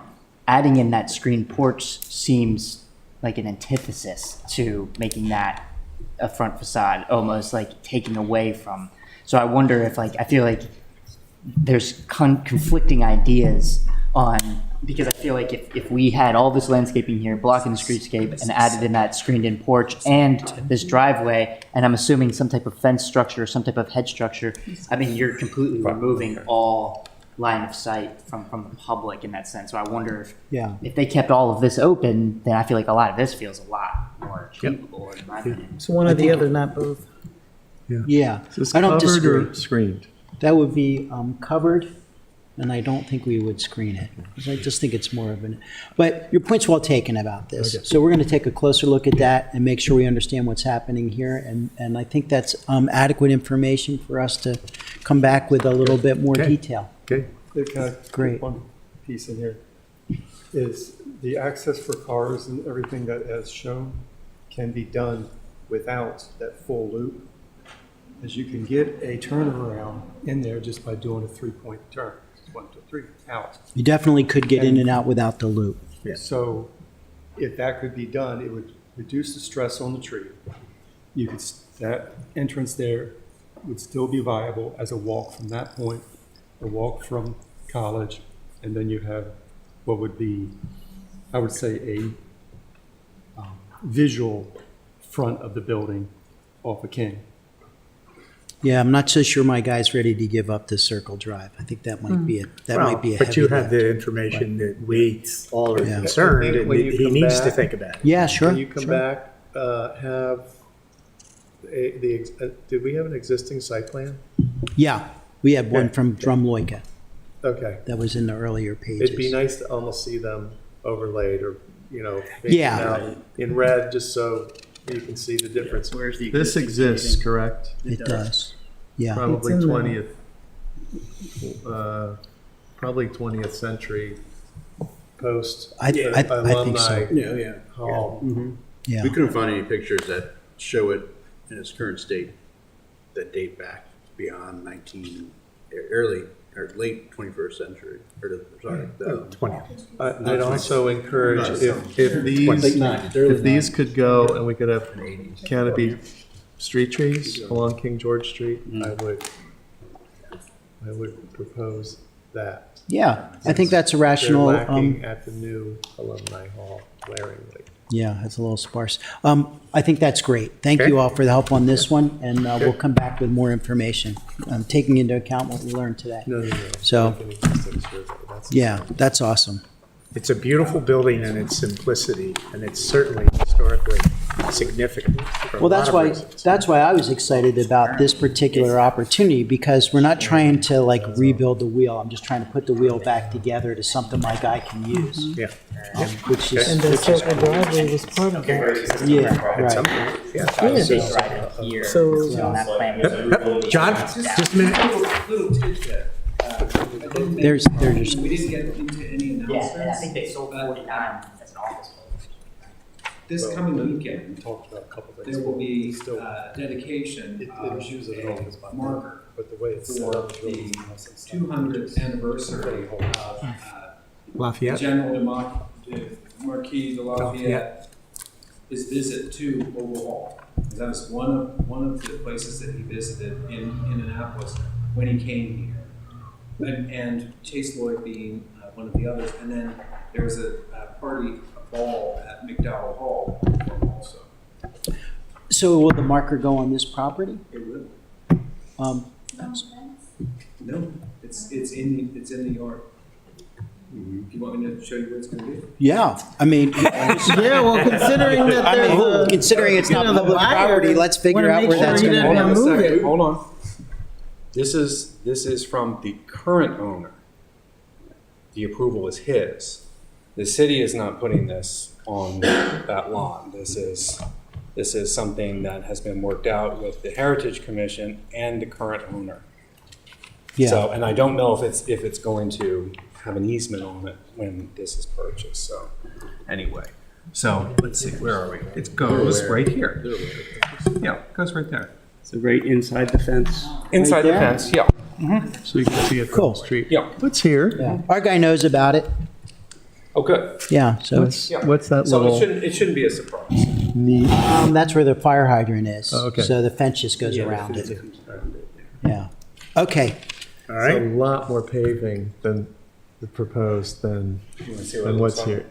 adding in that screen porch seems like an antithesis to making that a front facade, almost like taking away from. So I wonder if I feel like there's conflicting ideas on, because I feel like if we had all this landscaping here blocking the streetscape and added in that screened-in porch and this driveway, and I'm assuming some type of fence structure or some type of hedge structure, I mean, you're completely removing all line of sight from the public in that sense. So I wonder if they kept all of this open, then I feel like a lot of this feels a lot more achievable in my opinion. It's one or the other, not both. Yeah, Is this I don't covered disagree. or screened? That would be covered, and I don't think we would screen it. 'Cause I just think it's more of an, but your point's well taken about this. Okay. So we're going to take a closer look at that and make sure we understand what's happening here. And I think that's adequate information for us to come back with a little bit more Okay. detail. Okay. Can I Great. put one piece in here? Is the access for cars and everything that as shown can be done without that full loop? As you can get a turnaround in there just by doing a 3-point turn, 1, 2, 3, out. You definitely could get in and out without the loop. So if that could be done, it would reduce the stress on the tree. You could, that entrance there would still be viable as a walk from that point, a walk from College, and then you have what would be, I would say, a visual front of the building off of King. Yeah, I'm not so sure my guy's ready to give up the Circle Drive. I think that might be Well, a but you heavy have lift. the information that we all are Yeah. concerned, and When you he come needs to back- think about it. Yeah, sure. When you come sure. back, have did we have an existing site plan? Yeah, we had one Okay. from Drum Loika Okay. that was in the earlier pages. It'd be nice to almost see them overlaid or, maybe Yeah. out in red, just so you can see the difference. Where's the This existing exists, seating? correct? It does. Yeah. Probably It's in the- 20th century post I think so. alumni Yeah. hall. Yeah. We couldn't find any pictures that show it in its current state that date back beyond early or late 21st century, sorry. 20th. I'd also encourage if these, Late 90s, early if these could go and we could have canopy street trees along King George Street, I would propose that. Yeah, I think that's a They're rational. lacking at the new alumni hall glaringly. Yeah, it's a little sparse. I think that's great. Thank you all for the help on this one, and we'll come back with more information, taking into account what we learned today. No. So, Like an existing survey, that's- yeah, that's awesome. It's a beautiful building in its simplicity, and it's certainly historically significant for a Well, lot of reasons. that's why I was excited about this particular opportunity, because we're not trying to like rebuild the wheel. I'm just trying to put the wheel back together to something my guy can use. Yeah. Which is, And the Circle Driveway was part of that. yeah, At some right. point, yeah. Right here, So- so on that plan. was John, just a minute. Little tidbit. There's just, We didn't get into any Yeah, and I announcements. think they sold 49 as an office building. This coming weekend, We talked about a couple things. there will be Still- dedication It of was used as an office by a marker But the way it's set for up is really the nice and stuff. 200th anniversary of Lafayette. General Marquis de Lafayette, his visit to Oval Hall. That was one of the places that he visited in Annapolis when he came here. And Chase Lloyd being one of the others. And then there was a ball at McDowell Hall for him also. so will the marker go on this property? It will. That's- No, it's in the yard. Do you want me to show you where it's gonna be? Yeah, I mean, Yeah, well, considering that I there's mean, a. considering it's not you know, the public buyer property, let's figure wanna out make where sure that's he gonna doesn't go. Hold on a move second, it. hold on. This is from the current owner. The approval is his. The city is not putting this on that lawn. This is something that has been worked out with the Heritage Commission and the current owner. Yeah, So, and I don't know if it's going to have an easement on it when this is purchased, so, anyway. So let's see, where are we? It goes right here. Yeah, it goes right there. So right inside the fence. Inside the there? fence, yeah. So you can see it from Cool. the street. Yeah. What's here? Yeah. Our guy knows about it. Oh, good. Yeah, so it's, Yeah. What's that So little it shouldn't be a surprise. neat? that's where the fire hydrant is. Oh, okay. So the fence just goes around it. Yeah. Okay. All It's a right. lot more paving than the proposed than what's here.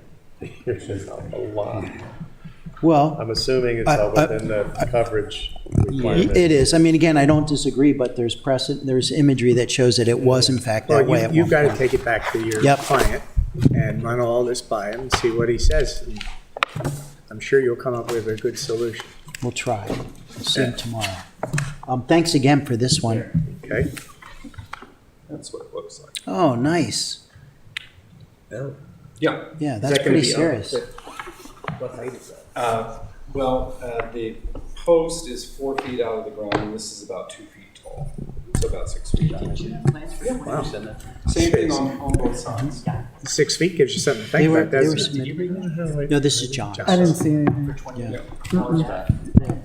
There's a lot. Well, I'm assuming it's all within the coverage requirement. it is. I mean, again, I don't disagree, but there's there's imagery that shows that it was in fact that way Well, at you've one got to point. take it back to your Yep. client and run all this by him and see what he says. And I'm sure you'll come up with a good solution. We'll try. We'll see him tomorrow. Thanks again for this one. Okay? That's what it looks like. Oh, nice. Yeah. Yeah, Is that's that gonna pretty be up? serious. What height is that? The post is 4 feet out of the ground, and this is about 2 feet tall, so about 6 feet. Wow. Same thing on both sides. 6 feet gives you something to They think were, about, they were doesn't it? submitted. No, this is John. I didn't see anything. Yeah. Mm-hmm.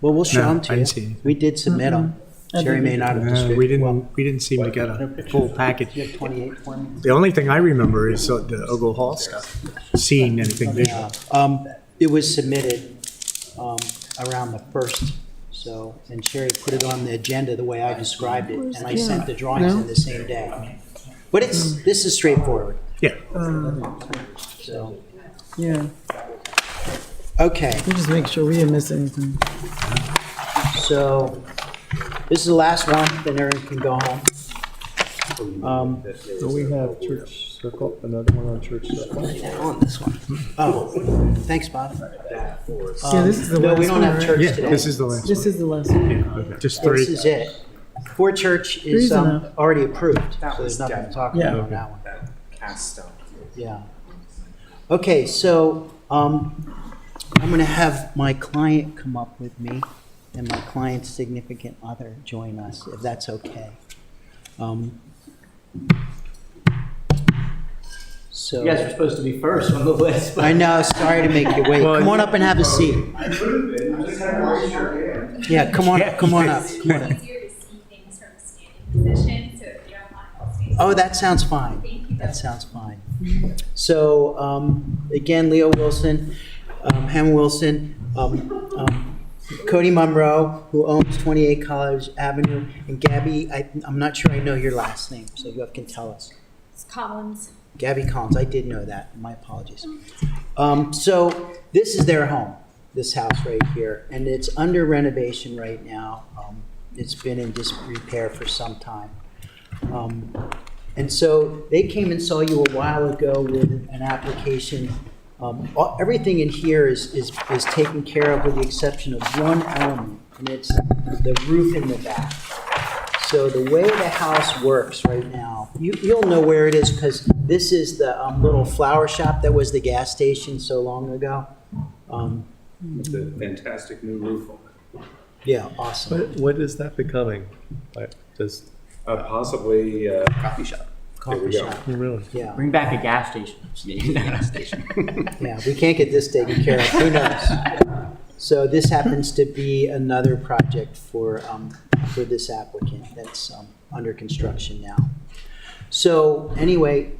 Well, we'll show No, them to I you. didn't see anything. We did submit them. Jerry may not have distributed. We didn't seem to get a full package. You have 28 for me? The only thing I remember is the Ogle Hall stuff, seeing anything visual. It was submitted around the 1st, so, and Sherry put it on the agenda the way I described it, and I sent the drawings in the same day. But this is straightforward, Yeah. so, Yeah, okay. we just make sure we didn't miss anything. So, this is the last one, then everyone can go home. So we have Church Circle, another one on Church Circle. On this one. Oh, thanks, Bob. Yeah, this is the No, last we don't one, have right? church Yeah, today. this is the last This one. is the last one. Okay. Just three. This is it. For church is Three's enough. already approved, That so was there's nothing to talk Yeah. about on that one. That cast stone. Yeah. Okay, so I'm going to have my client come up with me and my client's significant other join us, if that's okay. So You guys are supposed to be first on the list. but- I know, sorry to make you wait. Come on up and have a seat. Yeah, come on up, come on up. Come on up. Easier to see things from a standing position, so if you don't mind, I'll stay. Oh, that sounds fine. Thank you. That sounds fine. So, again, Leo Wilson, Ham Wilson, Cody Monroe, who owns 28 College Avenue, and Gabby, I'm not sure I know your last name, so you can tell us. It's Collins. Gabby Collins, I did know that, my apologies. So this is their home, this house right here, and it's under renovation right now. It's been in disrepair for some time. And so they came and saw you a while ago with an application. Everything in here is taken care of with the exception of one element, and it's the roof in the back. So the way the house works right now, you'll know where it is because this is the little flower shop that was the gas station so long ago. With a fantastic new roof on it. Yeah, awesome. What is that becoming? Like, does, Possibly a coffee shop. Coffee shop. really? Yeah, Bring back a gas station. Just kidding. Gas station. yeah, we can't get this taken care of. Who knows? So this happens to be another project for this applicant that's under construction now. So anyway,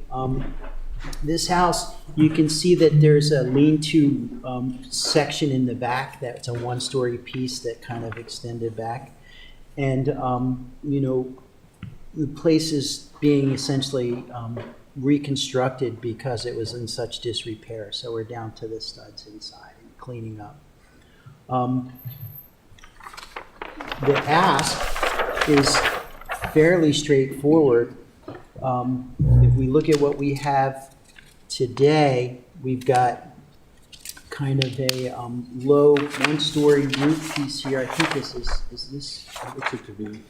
this house, you can see that there's a lean-to section in the back that's a one-story piece that kind of extended back. And, you know, the place is being essentially reconstructed because it was in such disrepair. So we're down to the studs inside and cleaning up. The ask is fairly straightforward. If we look at what we have today, we've got kind of a low one-story roof piece here. I think this is this? Looks it to be.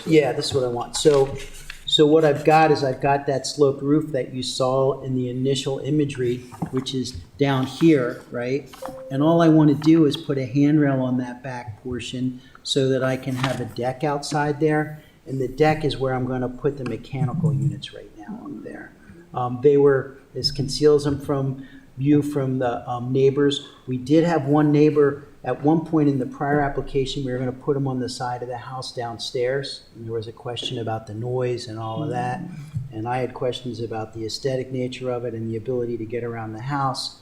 Yeah, this is what I want. So what I've got is I've got that sloped roof that you saw in the initial imagery, which is down here, right? And all I want to do is put a handrail on that back portion so that I can have a deck outside there. And the deck is where I'm going to put the mechanical units right now up there. This conceals them from view from the neighbors. We did have one neighbor, at one point in the prior application, we were gonna put them on the side of the house downstairs. And there was a question about the noise and all of that. And I had questions about the aesthetic nature of it and the ability to get around the house.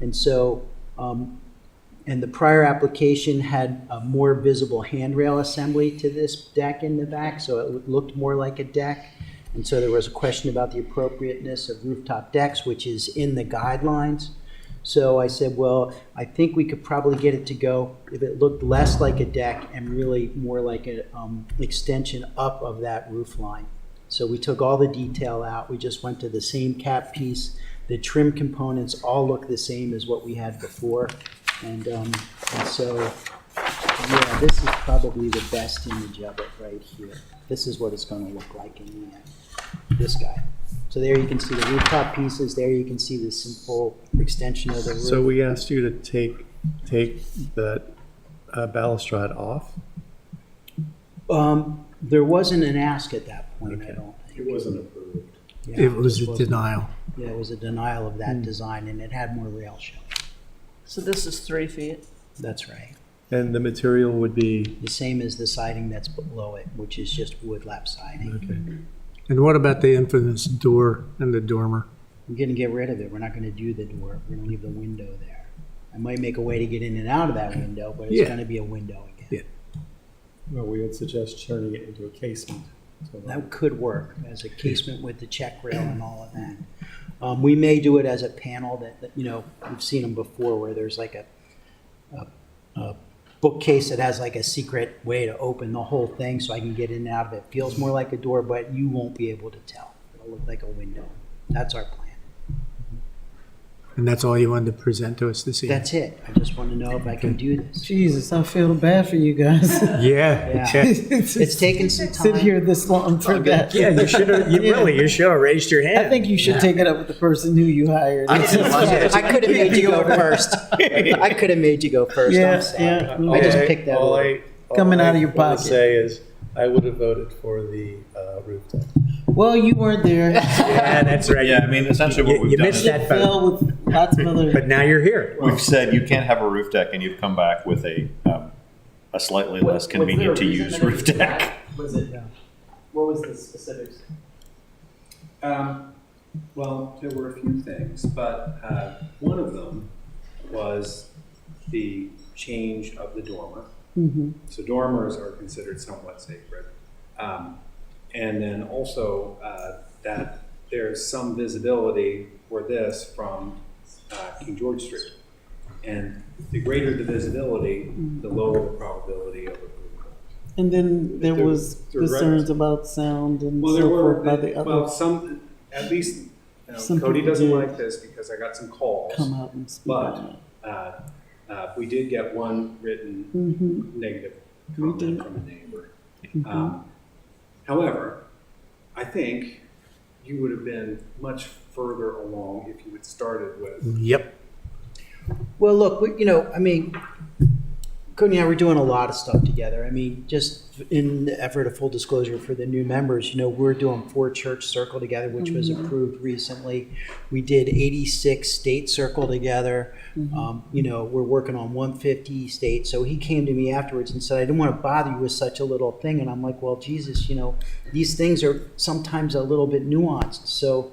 And so, and the prior application had a more visible handrail assembly to this deck in the back, so it looked more like a deck. And so there was a question about the appropriateness of rooftop decks, which is in the guidelines. So I said, well, I think we could probably get it to go if it looked less like a deck and really more like an extension up of that roof line. So we took all the detail out. We just went to the same cap piece. The trim components all look the same as what we had before. And so, yeah, this is probably the best image of it right here. This is what it's going to look like in the end. This guy. So there you can see the rooftop pieces. There you can see the simple extension of the roof. So we asked you to take the balustrade off? There wasn't an ask at that point, I don't think. It wasn't approved. Yeah, It was just a wasn't- denial. Yeah, it was a denial of that design, and it had more rail showing. So this is 3 feet? That's right. And the material would be? The same as the siding that's below it, which is just wood lap siding. Okay. And what about the infamous door and the dormer? We're gonna get rid of it. We're not gonna do the door. We're gonna leave the window there. I might make a way to get in and out of that window, but it's Yeah. gonna be a window again. Well, we would suggest turning it into a casement. So That could work as a casement with the check rail and all of that. We may do it as a panel that, you know, we've seen them before where there's like a bookcase that has like a secret way to open the whole thing so I can get in and out of it. Feels more like a door, but you won't be able to tell. It'll look like a window. That's our plan. And that's all you wanted to present to us this evening? That's it. I just want to know if I can do this. Jesus, I feel bad for you guys. Yeah. Yeah. It's taken some time. Sit here this long for that. Yeah, you should have, you should have raised your hand. I think you should take it up with the person who you hired. I could have made you go first. I could have made you go first. Yeah, I'm sorry. yeah. I just picked that All up. Coming out of your All I pocket. say is, I would have voted for the roof deck. Well, you weren't there. Yeah, that's right. Yeah, I mean, essentially what we've You done missed is that vote, Fell with lots of other. but now you're here. we've said you can't have a roof deck, and you've come back with a slightly less convenient to use roof deck. Was it, what was the specifics? Well, there were a few things, but one of them was the change of the dormer. Mhm. So dormers are considered somewhat sacred. And then also that there's some visibility for this from King George Street. And the greater the visibility, the lower the probability of approval. And then there was Direct- concerns about sound and Well, there so were, forth by the well, other. some, at least, Some Cody people doesn't did like this because I got some calls. Come out and speak on But we did get one written Mhm. negative We comment did. from a neighbor. Mhm. However, I think you would have been much further along if you had started with. Yep. Well, look, you know, I mean, Cody and I were doing a lot of stuff together. I mean, just in the effort of full disclosure for the new members, you know, we're doing 4 Church Circle together, which was approved recently. We did 86 State Circle together. You know, we're working on 150 State. So he came to me afterwards and said, I didn't want to bother you with such a little thing. And I'm like, well, Jesus, you know, these things are sometimes a little bit nuanced. So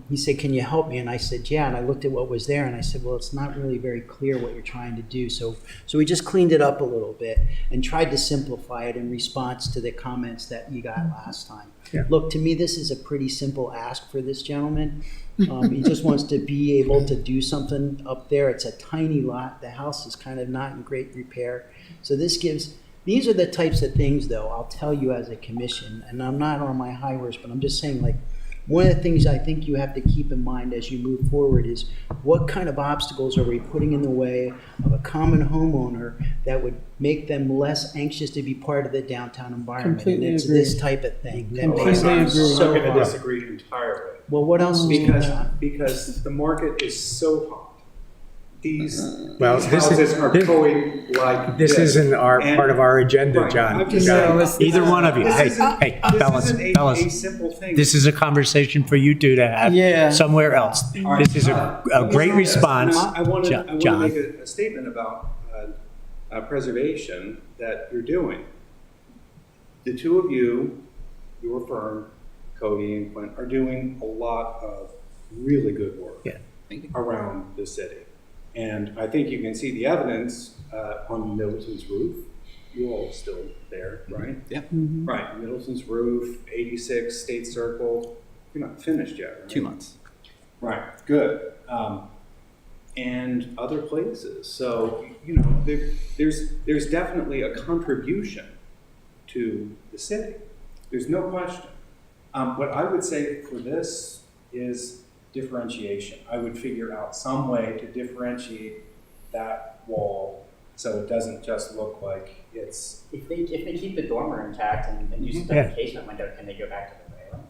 he said, can you help me? And I said, yeah. And I looked at what was there and I said, well, it's not really very clear what you're trying to do. So we just cleaned it up a little bit and tried to simplify it in response to the comments that you got last time. Yeah. Look, to me, this is a pretty simple ask for this gentleman. He just wants to be able to do something up there. It's a tiny lot. The house is kind of not in great repair. So these are the types of things, though, I'll tell you as a commission, and I'm not on my high horse, but I'm just saying, like, one of the things I think you have to keep in mind as you move forward is what kind of obstacles are we putting in the way of a common homeowner that would make them less anxious to be part of the downtown environment? Completely and it's agree. this type of thing. that Completely makes agree. it so I'm going to hard. disagree entirely. Well, what else is going on? Because the market is so hot these Well, houses are going like This isn't And- part of our agenda, Right, John. I'm just John, saying, Either one of you. this Hey, isn't- hey, this fellas, isn't a fellas. simple thing. This is a conversation for you two to have Yeah. somewhere else. All right, This is a let me great say this. response. I want to John. make a statement about preservation that you're doing. The two of you, your firm, Cody and Clint, are doing a lot of really good work around the city. And I think you can see the evidence on Middleton's roof. You all still there, right? Yeah. Right, Middleton's roof, 86 State Circle. You're not finished yet, right? 2 months. Right, good. And other places. So, you know, there's definitely a contribution to the city. There's no question. What I would say for this is differentiation. I would figure out some way to differentiate that wall so it doesn't just look like it's. If they keep the dormer intact and use the casement window, can they go back to the railing?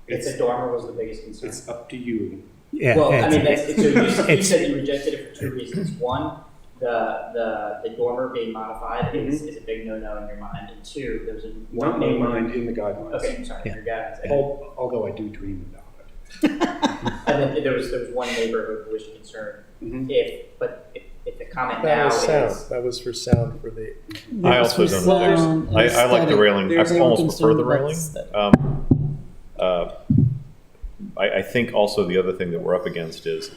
If the dormer was the biggest concern. It's up to you. Yeah, Well, I mean, it's- so you said you rejected it for two reasons. One, the dormer being modified is a big no-no in your mind. And two, there's Not in my mind, in the guidelines. Okay, I'm sorry, in your guidance. Although I do dream about it. And then there was one neighbor who was concerned. If the comment That now was sound, is. that was for sound for the. I also don't know. I like the railing. I almost prefer the railing. I think also the other thing that we're up against is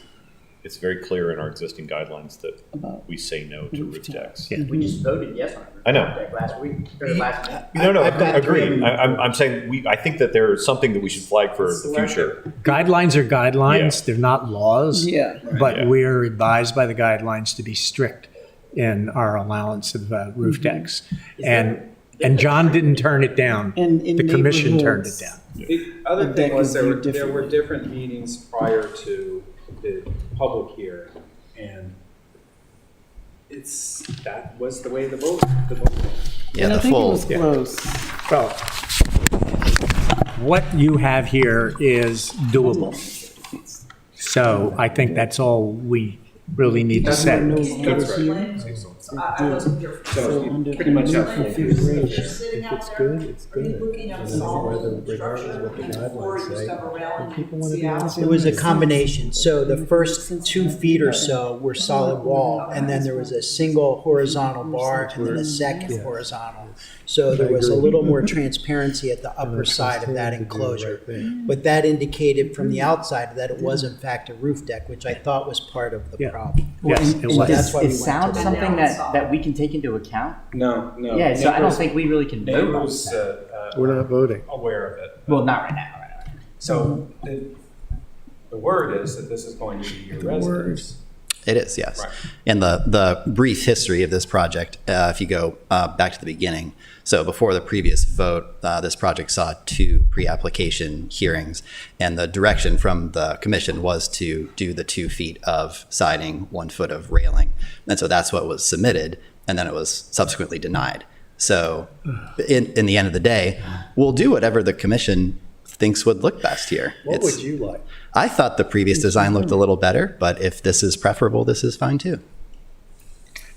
it's very clear in our existing guidelines that we say no to roof decks. We just voted yes on it. I know. Last week, or last month. No, agreed. I'm saying I think that there's something that we should flag for the future. Guidelines are guidelines. They're not laws. Yeah. But we're advised by the guidelines to be strict in our allowance of roof decks. And John didn't turn it down. And in The commission turned it neighborhoods. down. The other The thing deck was is there viewed were differently. different meetings prior to the public hearing, and that was the way the vote was. And I think it was close. Well, what you have here is doable. So I think that's all we really need to say. That's right. I wasn't here for So you Under pretty much have full configuration. You're sitting out it's there, good, it's are you good. looking at And a then solid whether- regardless of what the structure and before guidelines you say, step around people and wanna see be able out? to It was a combination. So the first 2 feet or so were solid wall, and then there was a single horizontal bar and then a second horizontal. So there was a little more transparency at the upper side of that enclosure. But that indicated from the outside that it was in fact a roof deck, which I thought was part of the problem. Yes, it was. That's why we Is went sound to that. something that we can take into account? No. Yeah, so I don't think we really can vote on Neighbors, that. We're not voting. aware of it. Well, not right now. So the word is that this is going to be your residence. It is, yes. Right. And the brief history of this project, if you go back to the beginning, so before the previous vote, this project saw 2 pre-application hearings, and the direction from the commission was to do the 2 feet of siding, 1 foot of railing. And so that's what was submitted, and then it was subsequently denied. So in the end of the day, we'll do whatever the commission thinks would look best here. What would you like? I thought the previous design looked a little better, but if this is preferable, this is fine too.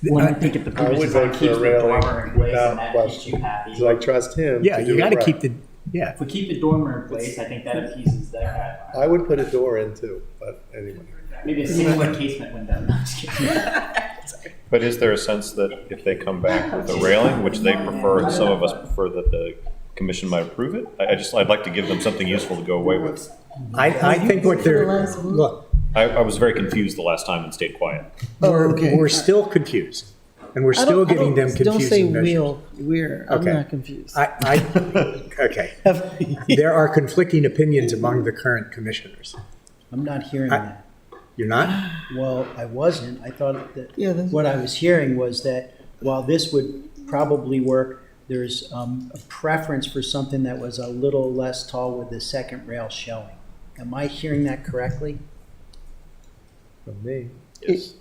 Well, I think if the I previous would design vote for keeps a the railing dormer in place without and that keeps question. you happy. So I trust him. Yeah, to you do it got to right. keep the, yeah. If we keep the dormer in place, I think that appeases their I would put a door in too, but anyway. Maybe a single casement window. No, I'm just kidding. But is there a sense that if they come back with a railing, which they prefer, and some of us prefer that the commission might approve it? I'd like to give them something useful to go away with. I think what they're, look, I was very confused the last time and stayed quiet. we're still confused. And we're still giving them Don't say confusing measures. we're, I'm Okay. not confused. Okay. There are conflicting opinions among the current commissioners. I'm not hearing that. You're not? Well, I wasn't. I thought that Yeah, that's- what I was hearing was that while this would probably work, there's a preference for something that was a little less tall with the second rail showing. Am I hearing that correctly? From me. Yes.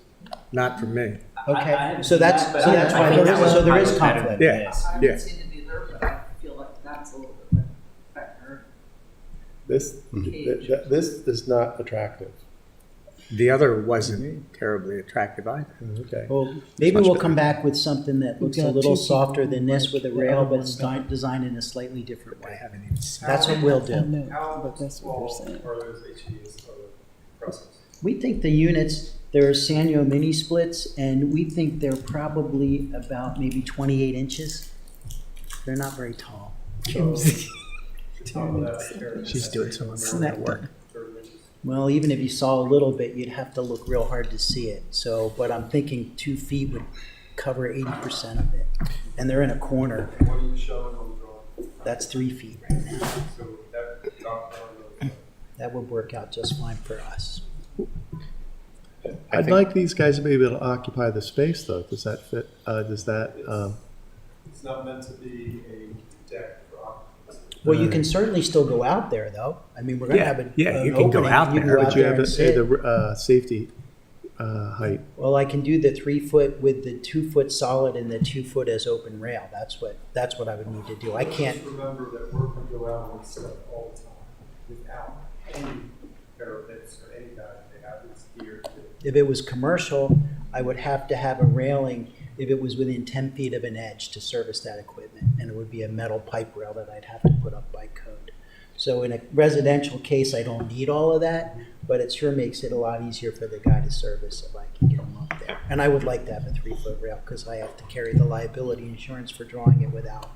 Not for me. Okay, so that's why there is conflict. Yeah, I yeah. haven't seen it either, but I feel like that's a little bit better. This is not attractive. The other wasn't terribly attractive either. Okay. Well, maybe we'll come back with something that looks a got little 2 feet softer on than the this right, with a the rail, other but one it's back. designed in a slightly different I way. haven't even seen That's what we'll I do. know, but that's what they're saying. Are those HDs of the process? We think the units, they're Sanyo mini splits, and we think they're probably about maybe 28 inches. They're not very tall. She's doing some of her own work. Well, even if you saw a little bit, you'd have to look real hard to see it. So, but I'm thinking 2 feet would cover 80% of it. And they're in a corner. What are you showing on the drawing? That's 3 feet right now. So that, That would work out just fine for us. I'd like these guys to be able to occupy the space, though. Does that fit? Does that? it's not meant to be a deck for occupancy. Well, you can certainly still go out there, though. I mean, we're going to have an Yeah, you an can go opening. out You there, go But you have and sit. the safety height. Well, I can do the 3 foot with the 2 foot solid and the 2 foot as open rail. That's what I would need to do. I can't. Just remember that we're going to go out and stuff all the time without any parapets or any guide. They have this gear. If it was commercial, I would have to have a railing if it was within 10 feet of an edge to service that equipment. And it would be a metal pipe rail that I'd have to put up by code. So in a residential case, I don't need all of that, but it sure makes it a lot easier for the guy to service if I can get him up there. And I would like to have a 3 foot rail because I have to carry the liability insurance for drawing it without.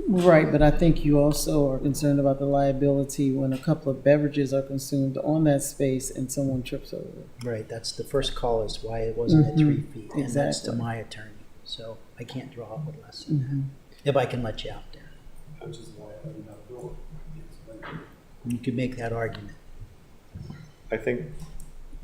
Right, but I think you also are concerned about the liability when a couple of beverages are consumed on that space and someone trips over it. Right, that's the first call is why it wasn't at 3 feet. And that's to Exactly. my attorney. So I can't draw it with less than that, if I can let you out there. Which is why I did not build it. You could make that argument. I think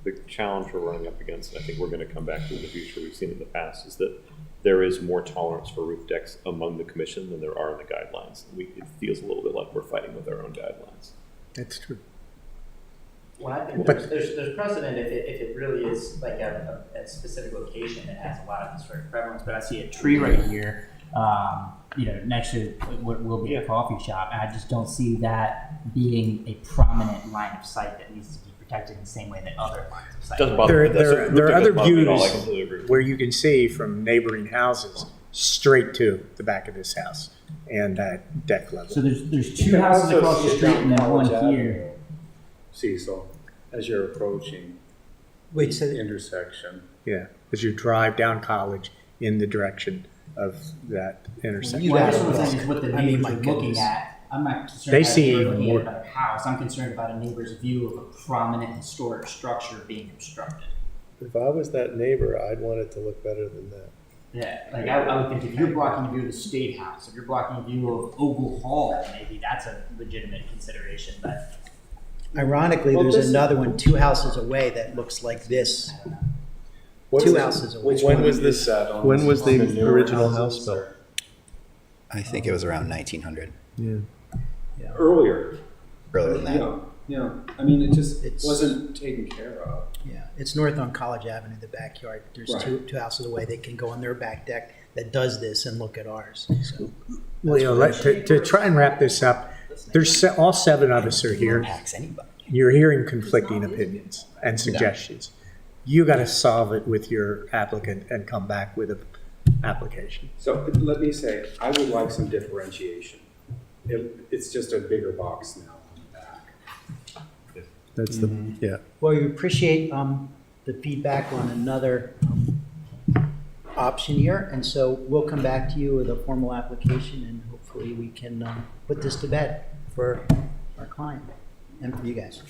the challenge we're running up against, and I think we're going to come back to in the future, we've seen in the past, is that there is more tolerance for roof decks among the commission than there are in the guidelines. It feels a little bit like we're fighting with our own guidelines. That's true. Well, I think But- there's precedent if it really is like a specific location that has a lot of historic prevalence, but I see a tree right here, next to what will be a coffee shop, and I just don't see that being a prominent line of sight that needs to be protected in the same way that other lines of sight. Doesn't bother me. There are other Doesn't bother me at all. I views completely agree. where you can see from neighboring houses straight to the back of this house and that deck level. So there's two houses across the street and then one here. Cecil, as you're approaching Wait, so the intersection. Yeah, as you drive down College in the direction of that intersection. Well, I guess what I'm saying is what the I mean, neighbors my are looking goodness. at. I'm not concerned They about see a neighbor even looking more. at a house. I'm concerned about a neighbor's view of a prominent historic structure being obstructed. If I was that neighbor, I'd want it to look better than that. Yeah, like I would think if you're blocking view of the State House, if you're blocking view of Ogle Hall, maybe that's a legitimate consideration, but. Ironically, Well, there's this- another one 2 houses away that looks like this. What's 2 it- houses away. When was this? When was the original house built? I think it was around 1900, Yeah. Earlier. earlier than that. Yeah, I mean, it just It's- wasn't taken care of. Yeah, it's north on College Avenue, the backyard. There's Right. two houses away. They can go on their back deck that does this and look at ours. So Leo, to try and wrap this up, all 7 of us are here. Impacts anybody. You're hearing conflicting opinions and suggestions. You got to solve it with your applicant and come back with an application. So let me say, I would like some differentiation. It's just a bigger box now on the back. That's the, yeah. Well, we appreciate the feedback on another option here, and so we'll come back to you with a formal application, and hopefully we can put this to bed for our client and for you guys.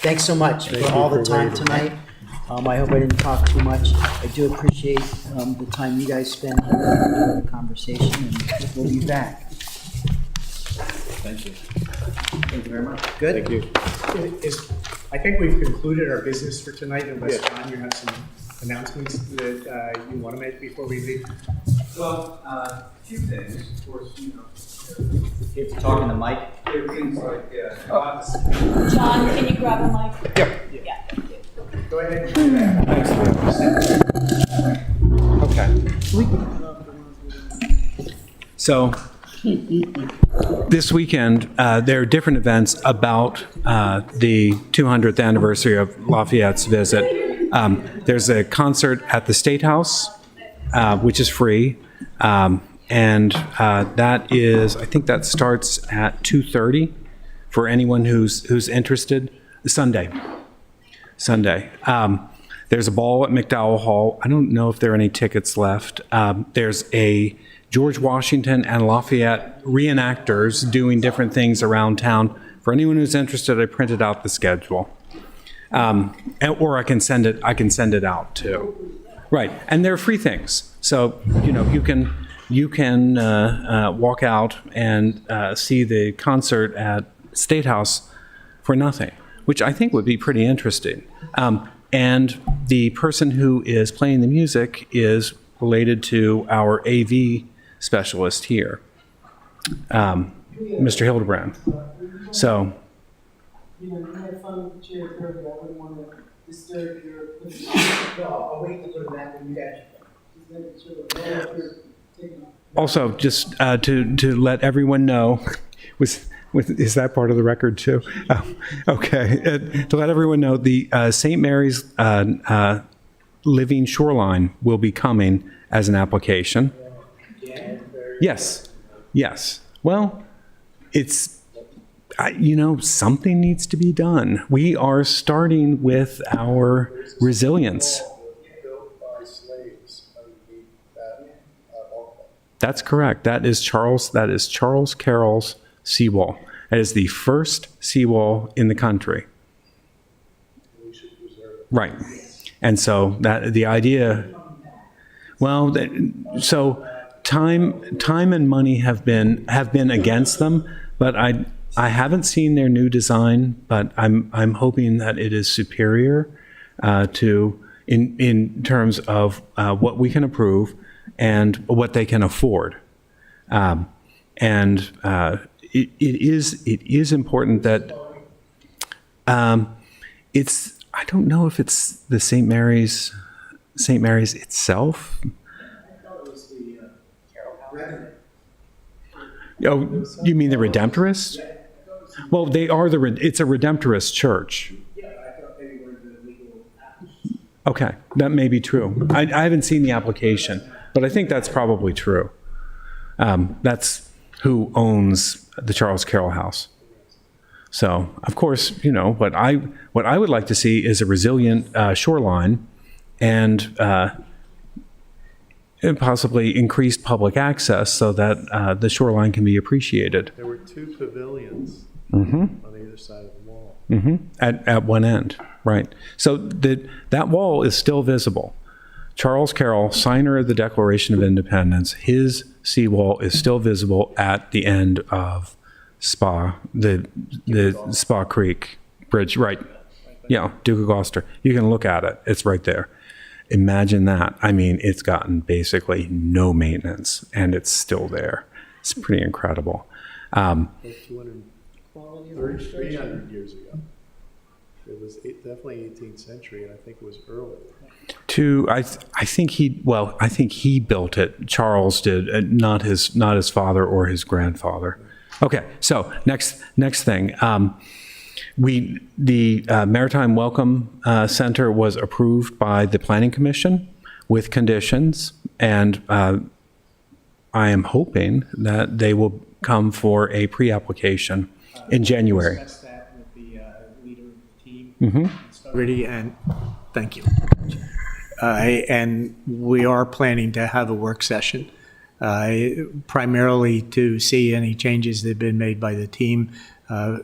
Thanks so much Thank for you all the for time waiting. tonight. I hope I didn't talk too much. I do appreciate the time you guys spend here for the conversation, and we'll be back. Thank you. Thank you very much. Good? Thank you. I think we've concluded our business for tonight, unless, John, you have some announcements that you want to make before we leave. Well, a few things, of course, You have to talk in the mic. there are things like, John, can you grab a mic? Yeah. Thank you. Go ahead and do that. Okay. So this weekend, there are different events about the 200th anniversary of Lafayette's visit. There's a concert at the State House, which is free. And that is, I think that starts at 2:30 for anyone who's interested. Sunday. There's a ball at McDowell Hall. I don't know if there are any tickets left. There's a George Washington and Lafayette reenactors doing different things around town. For anyone who's interested, I printed out the schedule. Or I can send it out too. Right, and they're free things. So, you can walk out and see the concert at State House for nothing, which I think would be pretty interesting. And the person who is playing the music is related to our AV specialist here, Mr. Hildebrand. So. You had fun with the chairs earlier. I wouldn't want to disturb your. No, I'll wait to put it back when you got you. Also, just to let everyone know, is that part of the record too? Oh, okay. To let everyone know, the St. Mary's Living Shoreline will be coming as an application. Yes. Well, it's, something needs to be done. We are starting with our resilience. That's correct. That is Charles Carroll's seawall. That is the first seawall in the country. Right. And so the idea, so time and money have been against them, but I haven't seen their new design, but I'm hoping that it is superior in terms of what we can approve and what they can afford. It is important that I don't know if it's the St. Mary's itself. Oh, you mean the Redemptorists? Well, it's a Redemptorist church. Okay, that may be true. I haven't seen the application, but I think that's probably true. That's who owns the Charles Carroll House. So, of course, what I would like to see is a resilient shoreline and possibly increased public access so that the shoreline can be appreciated. There were 2 pavilions on either side of the wall. At one end, right. So that wall is still visible. Charles Carroll, signer of the Declaration of Independence, his seawall is still visible at the end of Spa, the Spa Creek Bridge, right. Yeah, Duke of Gloucester. You can look at it. It's right there. Imagine that. I mean, it's gotten basically no maintenance, and it's still there. It's pretty incredible. 300 years ago. It was definitely 18th century, and I think it was early. I think he built it. Charles did, not his father or his grandfather. Okay, so next thing. The Maritime Welcome Center was approved by the Planning Commission with conditions, and I am hoping that they will come for a pre-application in January. Discuss that with the leader of the team. Ready, and thank you. And we are planning to have a work session, primarily to see any changes that have been made by the team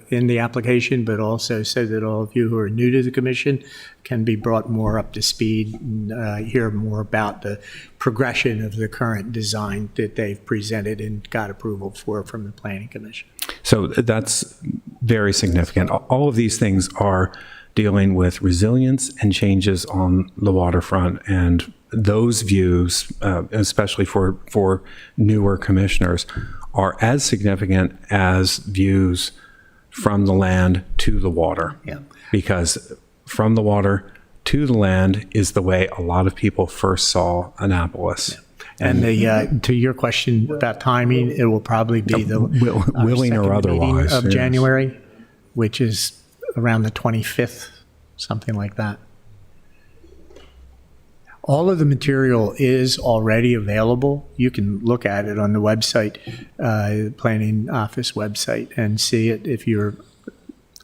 in the application, but also so that all of you who are new to the commission can be brought more up to speed and hear more about the progression of the current design that they've presented and got approval for from the Planning Commission. So that's very significant. All of these things are dealing with resilience and changes on the waterfront, and those views, especially for newer commissioners, are as significant as views from the land to the water. Yeah. Because from the water to the land is the way a lot of people first saw Annapolis. Yeah. And to your question about timing, it will probably be the willing or second meeting otherwise, of yes. January, which is around the 25th, something like that. All of the material is already available. You can look at it on the website, planning office website, and see it if you're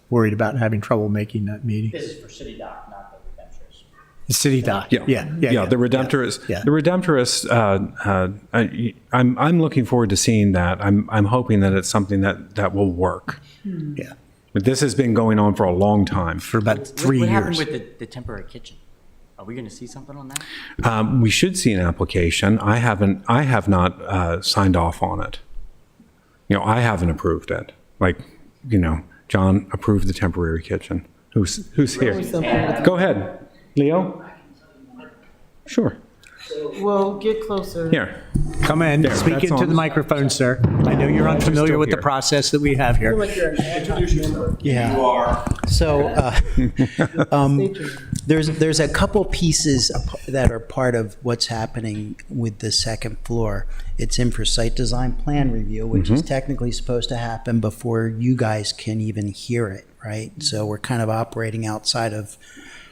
worried about having trouble making that meeting. This is for City Dock, not the Redemptorist. The city doc. Yeah, the Redemptorist. Yeah. The Redemptorist. I'm looking forward to seeing that. I'm hoping that it's something that will work. Yeah. But this has been going on for a long time. For about 3 What years. happened with the temporary kitchen? Are we going to see something on that? We should see an application. I have not signed off on it. I haven't approved it. John approved the temporary kitchen. Who's here? Go ahead, Leo. Sure. Well, get closer. Here. Come in, There, speak that's into on. the microphone, sir. I know you're unfamiliar still with the here. process that we have I feel here. like you're an ad hoc member. Yeah. So, there's a couple pieces that are part of what's happening with the second floor. It's in for site design plan review, which is technically supposed to happen before you guys can even hear it, right? So we're kind of operating outside of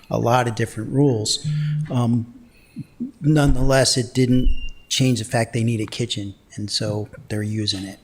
a lot of different rules. Nonetheless, it didn't change the fact they need a kitchen, and so they're using it.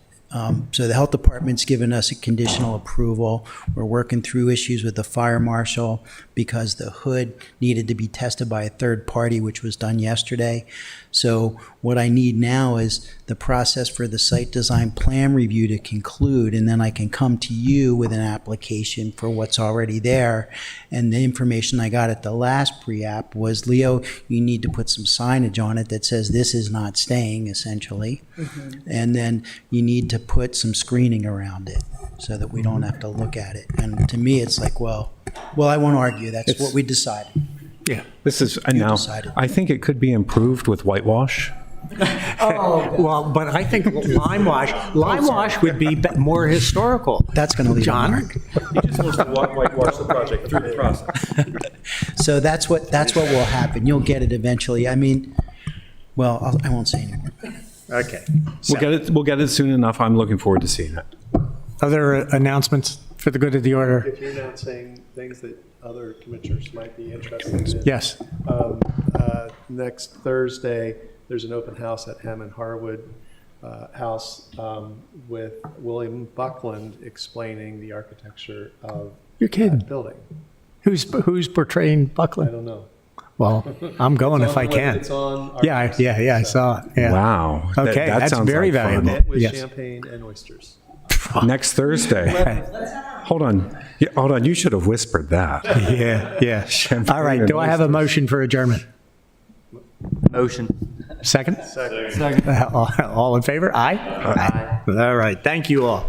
So the health department's given us a conditional approval. We're working through issues with the fire marshal because the hood needed to be tested by a third party, which was done yesterday. So what I need now is the process for the site design plan review to conclude, and then I can come to you with an application for what's already there. And the information I got at the last pre-app was, Leo, you need to put some signage on it that says this is not staying, essentially. And then you need to put some screening around it so that we don't have to look at it. And to me, it's like, well, I won't argue. That's what we decided. Yeah. This is now. decided. I think it could be improved with whitewash. Well, but I think lime wash would be more historical. That's going to leave a John? mark. He just wants to whitewash the project through the process. So that's what will happen. You'll get it eventually. I mean, well, I won't say anymore. Okay. We'll get it soon enough. I'm looking forward to seeing it. Other announcements for the good of the order? If you're not saying things that other commissioners might be interested in. Yes. Next Thursday, there's an open house at Hammond Harwood House with William Buckland explaining the architecture of You're kidding. that building. Who's portraying I Buckland? don't know. Well, I'm going It's if on I the can. It's on. our Yeah, I saw it. Yeah. Wow. That- Okay, that that's sounds very like fun. valuable. With Yes. champagne and oysters. Next Thursday. Hold on. Yeah, hold on. You should have whispered that. Yeah. All right. Do I have a motion for adjournment? Motion. Second? Second. All in favor? Aye? Aye. All right. Thank you all.